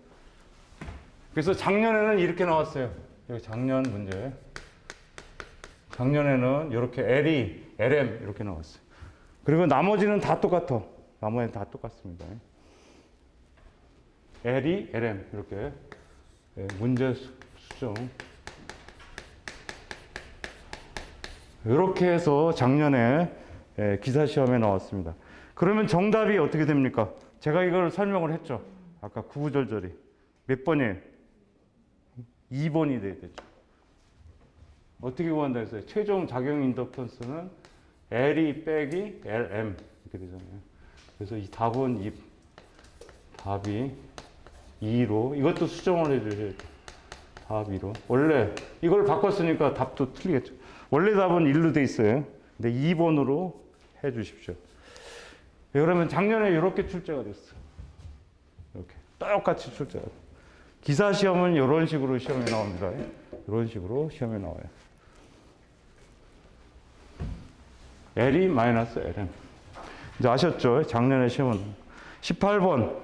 그래서 작년에는 이렇게 나왔어요. 여기 작년 문제. 작년에는 이렇게 L2, LM 이렇게 나왔어요. 그리고 나머지는 다 똑같아. 나머지는 다 똑같습니다. L2, LM 이렇게 문제 수정. 이렇게 해서 작년에 기사 시험에 나왔습니다. 그러면 정답이 어떻게 됩니까? 제가 이걸 설명을 했죠. 아까 구구절절히. 몇 번이에요? 2번이 돼야 되죠. 어떻게 구한다 했어요? 최종 작용 인덕턴스는 L이 빼기 LM 이렇게 되잖아요. 그래서 이 답은 답이 2로 이것도 수정을 해주셔야 돼요. 답 2로. 원래 이걸 바꿨으니까 답도 틀리겠죠. 원래 답은 1로 돼 있어요. 근데 2번으로 해 주십시오. 그러면 작년에 이렇게 출제가 됐어. 이렇게 똑같이 출제가 돼. 기사 시험은 이런 식으로 시험에 나옵니다. 이런 식으로 시험에 나와요. L이 마이너스 LM. 이제 아셨죠? 작년에 시험은. 18번.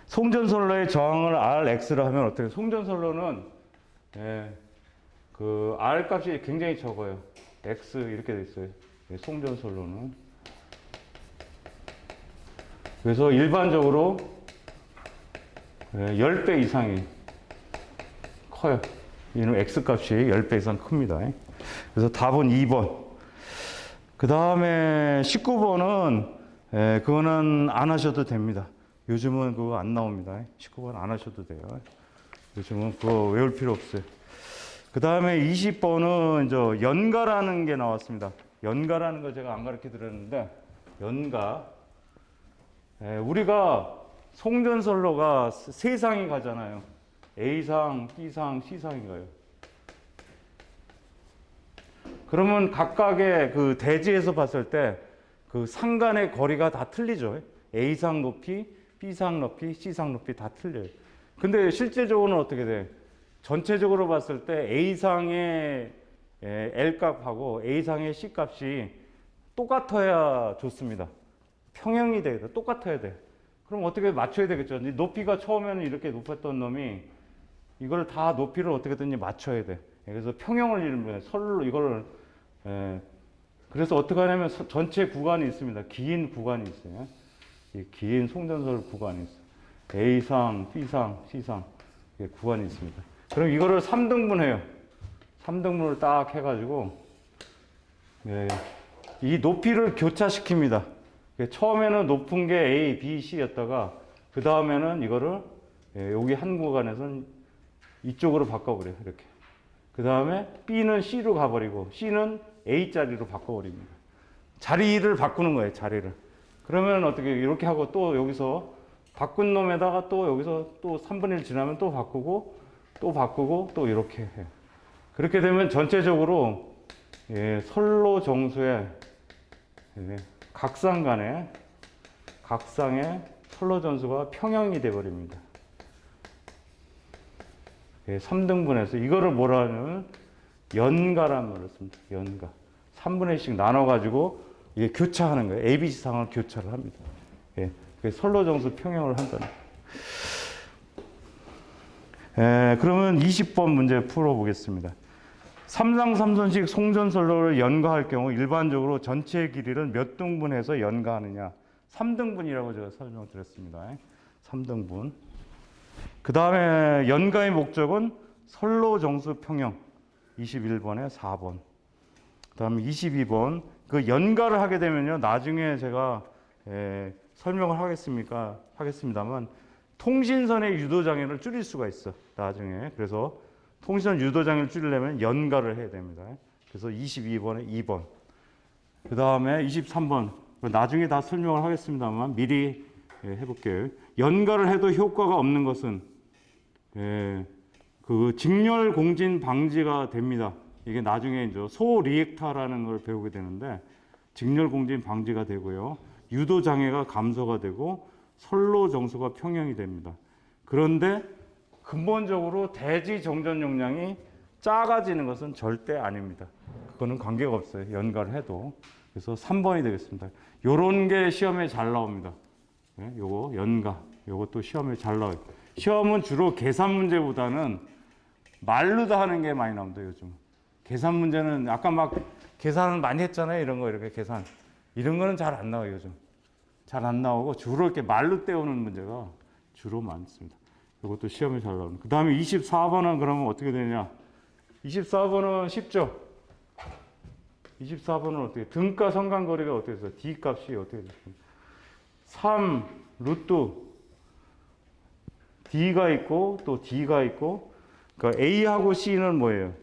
송전선로의 저항을 RX로 하면 어떻게? 송전선로는 그 R 값이 굉장히 적어요. X 이렇게 돼 있어요. 송전선로는. 그래서 일반적으로 10배 이상이 커요. 이는 X 값이 10배 이상 큽니다. 그래서 답은 2번. 그 다음에 19번은 그거는 안 하셔도 됩니다. 요즘은 그거 안 나옵니다. 19번 안 하셔도 돼요. 요즘은 그거 외울 필요 없어요. 그 다음에 20번은 저 연가라는 게 나왔습니다. 연가라는 거 제가 안 가르쳐 드렸는데, 연가. 우리가 송전선로가 세 상이 가잖아요. A상, B상, C상이 가요. 그러면 각각의 그 대지에서 봤을 때 그 상 간의 거리가 다 틀리죠. A상 높이, B상 높이, C상 높이 다 틀려요. 근데 실제적으로는 어떻게 돼? 전체적으로 봤을 때 A상의 L값하고 A상의 C값이 똑같아야 좋습니다. 평형이 돼야 돼. 똑같아야 돼. 그럼 어떻게 맞춰야 되겠죠? 높이가 처음에는 이렇게 높았던 놈이 이걸 다 높이를 어떻게든지 맞춰야 돼. 그래서 평형을 이루는 거예요. 설로 이걸 그래서 어떻게 하냐면 전체 구간이 있습니다. 긴 구간이 있어요. 이 긴 송전설 구간이 있어요. A상, B상, C상 구간이 있습니다. 그럼 이거를 3등분해요. 3등분을 딱 해가지고 이 높이를 교차시킵니다. 처음에는 높은 게 A, B, C였다가 그 다음에는 이거를 여기 한 구간에서는 이쪽으로 바꿔버려요. 이렇게. 그 다음에 B는 C로 가버리고 C는 A자리로 바꿔버립니다. 자리를 바꾸는 거예요. 자리를. 그러면 어떻게 이렇게 하고 또 여기서 바꾼 놈에다가 또 여기서 또 3분의 1 지나면 또 바꾸고 또 이렇게 해요. 그렇게 되면 전체적으로 선로 정수의 각상 간의 각상의 선로 전수가 평형이 되어버립니다. 3등분해서 이거를 뭐라 하냐면 연가라는 말을 씁니다. 연가. 3분의 1씩 나눠가지고 이게 교차하는 거예요. ABC 상을 교차를 합니다. 선로 정수 평형을 한다는. 그러면 20번 문제 풀어보겠습니다. 3상 3선식 송전선로를 연가할 경우 일반적으로 전체 길이를 몇 등분해서 연가하느냐. 3등분이라고 제가 설명드렸습니다. 3등분. 그 다음에 연가의 목적은 선로 정수 평형. 21번에 4번. 그 다음에 22번. 그 연가를 하게 되면요. 나중에 제가 설명을 하겠습니다만 통신선의 유도장애를 줄일 수가 있어. 나중에. 그래서 통신선 유도장애를 줄이려면 연가를 해야 됩니다. 그래서 22번에 2번. 그 다음에 23번. 나중에 다 설명을 하겠습니다만 미리 해볼게요. 연가를 해도 효과가 없는 것은 그 직렬 공진 방지가 됩니다. 이게 나중에 이제 소리액타라는 걸 배우게 되는데 직렬 공진 방지가 되고요. 유도 장애가 감소가 되고 선로 정수가 평형이 됩니다. 그런데 근본적으로 대지 정전 용량이 작아지는 것은 절대 아닙니다. 그거는 관계가 없어요. 연가를 해도. 그래서 3번이 되겠습니다. 요런 게 시험에 잘 나옵니다. 요거 연가. 요것도 시험에 잘 나와요. 시험은 주로 계산 문제보다는 말로 다 하는 게 많이 나옵니다. 요즘. 계산 문제는 아까 막 계산을 많이 했잖아요. 이런 거 이렇게 계산. 이런 거는 잘 안 나와요. 요즘. 잘 안 나오고 주로 이렇게 말로 때우는 문제가 주로 많습니다. 이것도 시험에 잘 나옵니다. 그 다음에 24번은 그러면 어떻게 되냐. 24번은 쉽죠. 24번은 어떻게 등가 성간거리가 어떻게 돼서 D 값이 어떻게 됐습니까? 3 루트 D가 있고 또 D가 있고 그러니까 A하고 C는 뭐예요?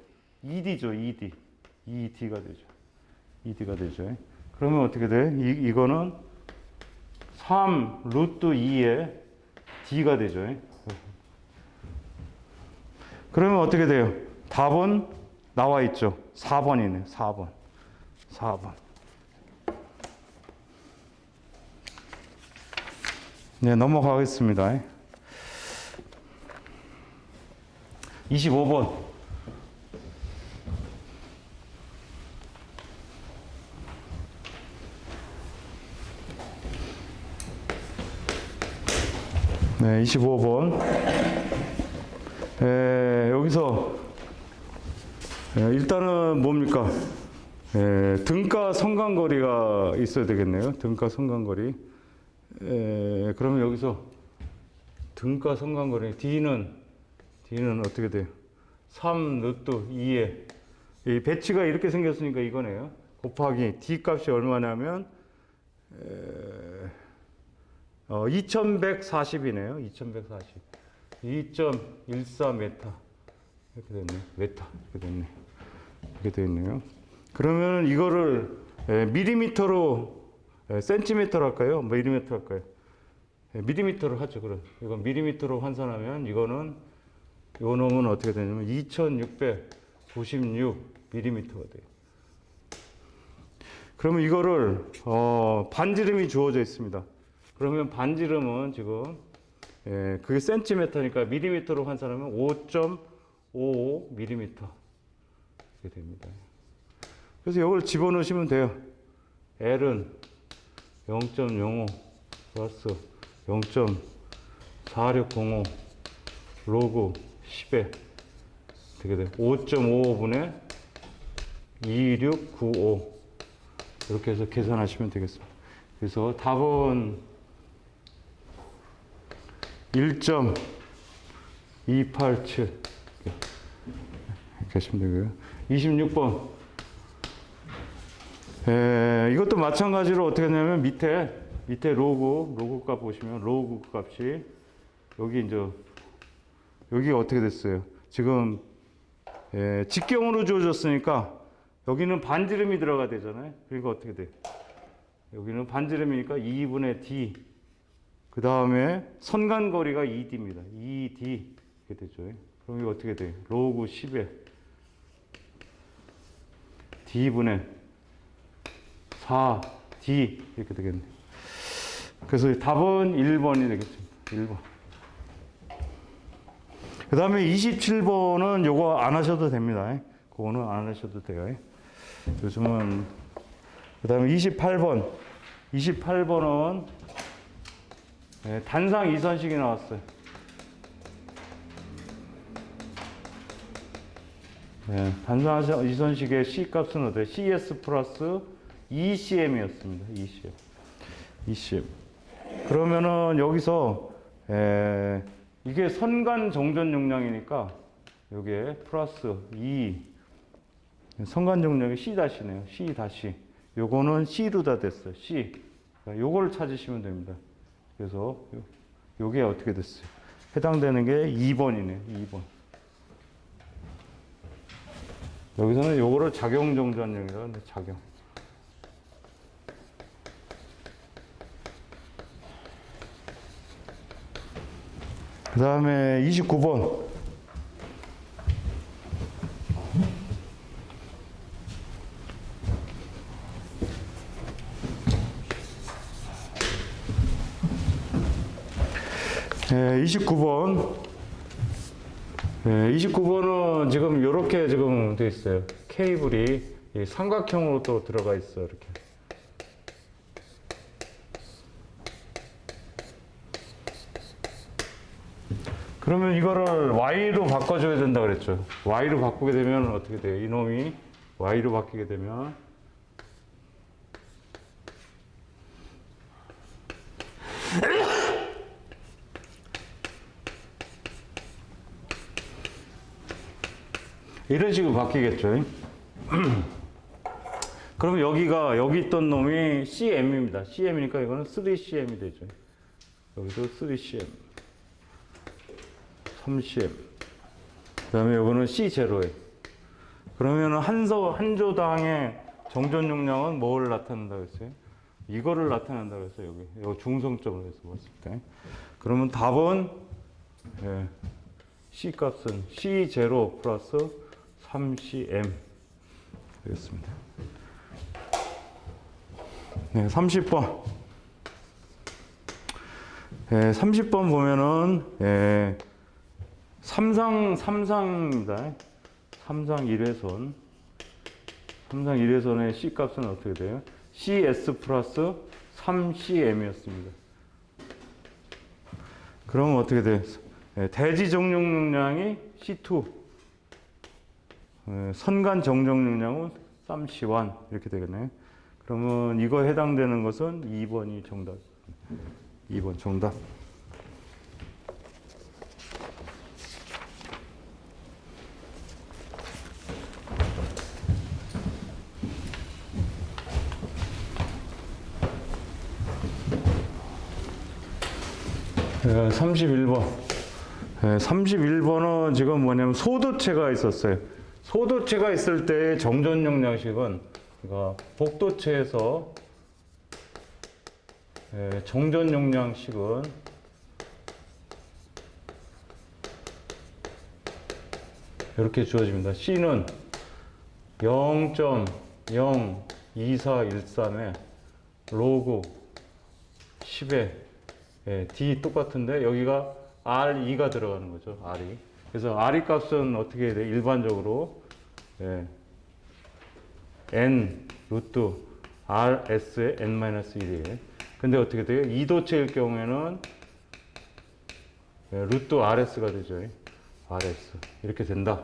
ED죠. ED. ED가 되죠. ED가 되죠. 그러면 어떻게 돼? 이거는 3 루트 2의 D가 되죠. 그러면 어떻게 돼요? 답은 나와 있죠. 4번이네. 4번. 4번. 네, 넘어가겠습니다. 25번. 네, 25번. 여기서 일단은 뭡니까? 등가 성간거리가 있어야 되겠네요. 등가 성간거리. 그러면 여기서 등가 성간거리 D는 어떻게 돼요? 3 루트 2에 이 배치가 이렇게 생겼으니까 이거네요. 곱하기 D 값이 얼마냐면 2140이네요. 2140. 2.14 메타. 이렇게 됐네. 메타. 이렇게 됐네. 이렇게 되어 있네요. 그러면 이거를 밀리미터로 센티미터로 할까요? 밀리미터 할까요? 밀리미터로 하죠. 그럼 이건 밀리미터로 환산하면 이거는 요 놈은 어떻게 되냐면 2696 밀리미터가 돼요. 그러면 이거를 반지름이 주어져 있습니다. 그러면 반지름은 지금 그게 센티미터니까 밀리미터로 환산하면 5.55 밀리미터 이렇게 됩니다. 그래서 이걸 집어넣으시면 돼요. L은 0.05 플러스 0.4605 로그 10에 되게 돼요. 5.55분의 2695 이렇게 해서 계산하시면 되겠습니다. 그래서 답은 1.287 이렇게 하시면 되고요. 26번. 이것도 마찬가지로 어떻게 하냐면 밑에 로그 값 보시면 로그 값이 여기 이제 여기가 어떻게 됐어요? 지금 직경으로 주어졌으니까 여기는 반지름이 들어가야 되잖아요. 그러니까 어떻게 돼? 여기는 반지름이니까 2분의 D 그 다음에 선간거리가 2D입니다. 2D 이렇게 되죠. 그럼 이거 어떻게 돼? 로그 10에 D분의 4D 이렇게 되겠네. 그래서 답은 1번이 되겠습니다. 1번. 그 다음에 27번은 요거 안 하셔도 됩니다. 그거는 안 하셔도 돼요. 요즘은. 그 다음에 28번. 28번은 단상 이선식이 나왔어요. 단상 이선식의 C 값은 어때요? CS 플러스 ECM이었습니다. ECM. 그러면은 여기서 이게 선간 정전 용량이니까 여기에 플러스 2 선간 용량이 C-네요. C-. 요거는 C로 다 됐어요. C. 요걸 찾으시면 됩니다. 그래서 요게 어떻게 됐어요? 해당되는 게 2번이네요. 2번. 여기서는 요거를 작용 정전용이라고 하는데 작용. 그 다음에 29번. 네, 29번. 29번은 지금 이렇게 지금 되어 있어요. 케이블이 삼각형으로 또 들어가 있어 이렇게. 그러면 이거를 Y로 바꿔줘야 된다 그랬죠. Y로 바꾸게 되면 어떻게 돼요? 이놈이 Y로 바뀌게 되면 이런 식으로 바뀌겠죠. 그러면 여기 있던 놈이 CM입니다. CM이니까 이거는 3CM이 되죠. 여기도 3CM. 3CM. 그 다음에 이거는 C0에. 그러면 한 조당에 정전 용량은 뭘 나타낸다고 했어요? 이거를 나타낸다고 했어요. 여기 중성점으로 해서 봤을 때. 그러면 답은 C 값은 C0 플러스 3cm 되겠습니다. 네, 30번. 30번 보면은 삼상입니다. 삼상 1회선. 삼상 1회선의 C 값은 어떻게 돼요? CS 플러스 3cm이었습니다. 그러면 어떻게 돼요? 대지 정정 용량이 C2, 선간 정정 용량은 3C1 이렇게 되겠네요. 그러면 이거 해당되는 것은 2번이 정답. 2번 정답. 네, 31번. 31번은 지금 뭐냐면 소도체가 있었어요. 소도체가 있을 때 정전 용량식은 그러니까 복도체에서 정전 용량식은 이렇게 주어집니다. C는 0.02413에 로그 10에 D 똑같은데 여기가 R2가 들어가는 거죠. R2. 그래서 R2 값은 어떻게 해야 돼? 일반적으로 N 루트 RS의 N-1이에요. 근데 어떻게 돼요? 이도체일 경우에는 루트 RS가 되죠. RS. 이렇게 된다.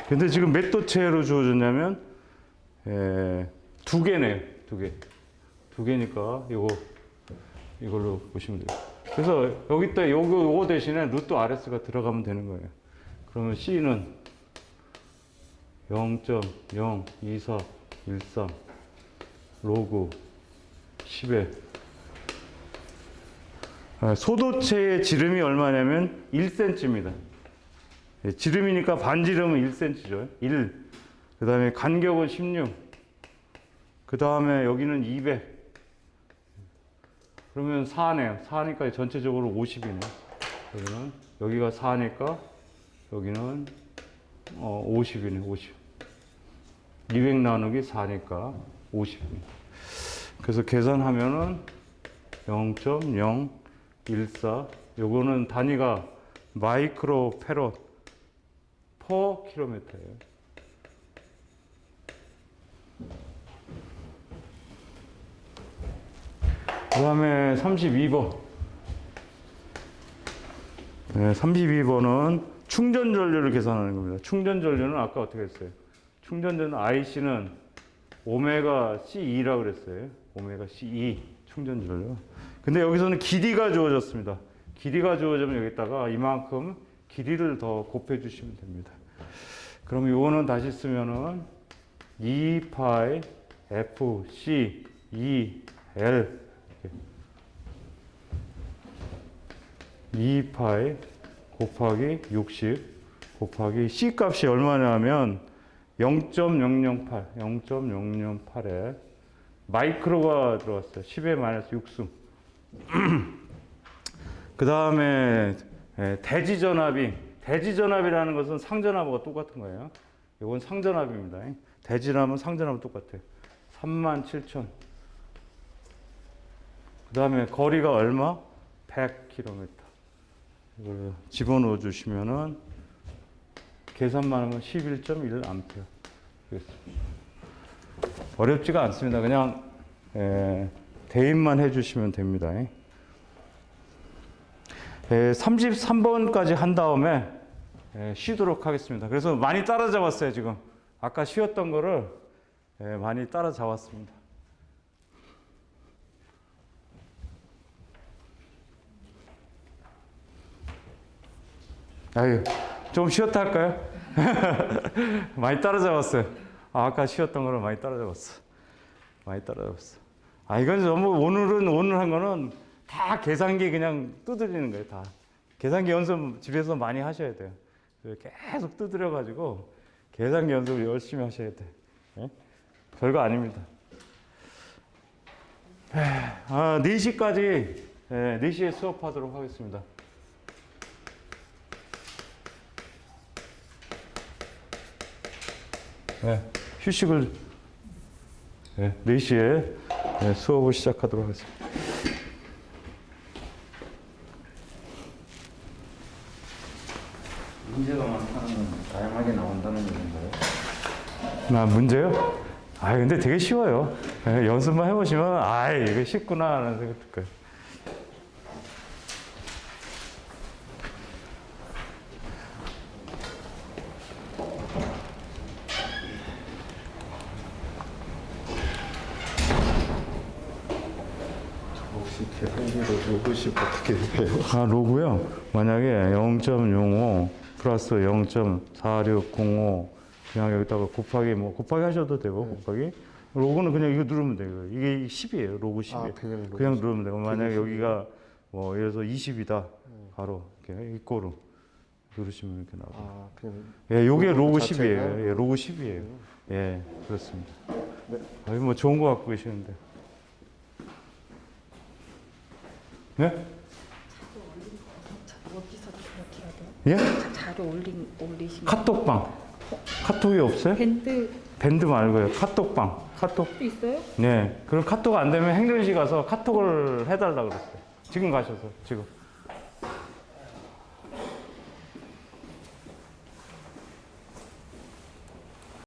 근데 지금 몇 도체로 주어졌냐면 두 개네요. 두 개. 두 개니까 이걸로 보시면 돼요. 그래서 여기다 요거 대신에 루트 RS가 들어가면 되는 거예요. 그러면 C는 0.02413 로그 10에 소도체의 지름이 얼마냐면 1cm입니다. 지름이니까 반지름은 1cm죠. 1. 그 다음에 간격은 16. 그 다음에 여기는 200. 그러면 4네요. 4니까 전체적으로 50이네요. 여기가 4니까 여기는 50이네. 50. 200 나누기 4니까 50입니다. 그래서 계산하면은 0.014. 요거는 단위가 마이크로 페롯 퍼 킬로미터예요. 그 다음에 32번. 32번은 충전 전류를 계산하는 겁니다. 충전 전류는 아까 어떻게 했어요? 충전 전류 IC는 오메가 C2라고 그랬어요. 오메가 C2 충전 전류. 근데 여기서는 길이가 주어졌습니다. 길이가 주어지면 여기다가 이만큼 길이를 더 곱해 주시면 됩니다. 그럼 이거는 다시 쓰면은 2파이 FC 2L 2파이 곱하기 60 곱하기 C 값이 얼마냐면 0.008에 마이크로가 들어왔어요. 10의 마이너스 6승. 그 다음에 대지전압이라는 것은 상전압하고 똑같은 거예요. 이건 상전압입니다. 대지전압은 상전압은 똑같아요. 37,000. 그 다음에 거리가 얼마? 100km. 이걸 집어넣어 주시면은 계산만 하면 11.1A 되겠습니다. 어렵지가 않습니다. 그냥 대입만 해주시면 됩니다. 33번까지 한 다음에 쉬도록 하겠습니다. 그래서 많이 따라잡았어요. 지금 아까 쉬었던 거를 많이 따라잡았습니다. 아유, 좀 쉬었다 할까요? 많이 따라잡았어요. 아까 쉬었던 거를 많이 따라잡았어. 많이 따라잡았어. 이건 전부 오늘 한 거는 다 계산기 그냥 두드리는 거예요. 다. 계산기 연습 집에서 많이 하셔야 돼요. 계속 두드려가지고 계산기 연습을 열심히 하셔야 돼요. 예? 별거 아닙니다. 4시까지, 4시에 수업하도록 하겠습니다. 휴식을, 4시에 수업을 시작하도록 하겠습니다. 문제가 많다는 건 다양하게 나온다는 얘기인가요? 문제요? 근데 되게 쉬워요. 연습만 해보시면, 이거 쉽구나, 라는 생각 들 거예요. 혹시 계산기로 로그십 어떻게 돼요? 로그요? 만약에 0.05 플러스 0.4605 그냥 여기다가 곱하기 하셔도 되고, 곱하기. 로그는 그냥 이거 누르면 돼요. 이게 10이에요. 로그 10이에요. 그냥 로그 그냥 누르면 되고, 만약에 여기가 예를 들어서 20이다. 바로 이렇게 이꼬로 누르시면 이렇게 나와요. 그냥 요게 로그 자체가? 10이에요. 로그 10이에요. 그렇습니다. 뭐 좋은 거 갖고 계시는데. 네? 어디서 그렇게 해야 돼요? 예? 자료 올리시면 카톡방. 카톡이 없어요? 밴드 말고요. 카톡방. 카톡. 있어요? 네. 그럼 카톡 안 되면 행정시 가서 카톡을 해달라 그랬어요. 지금 가셔서, 지금.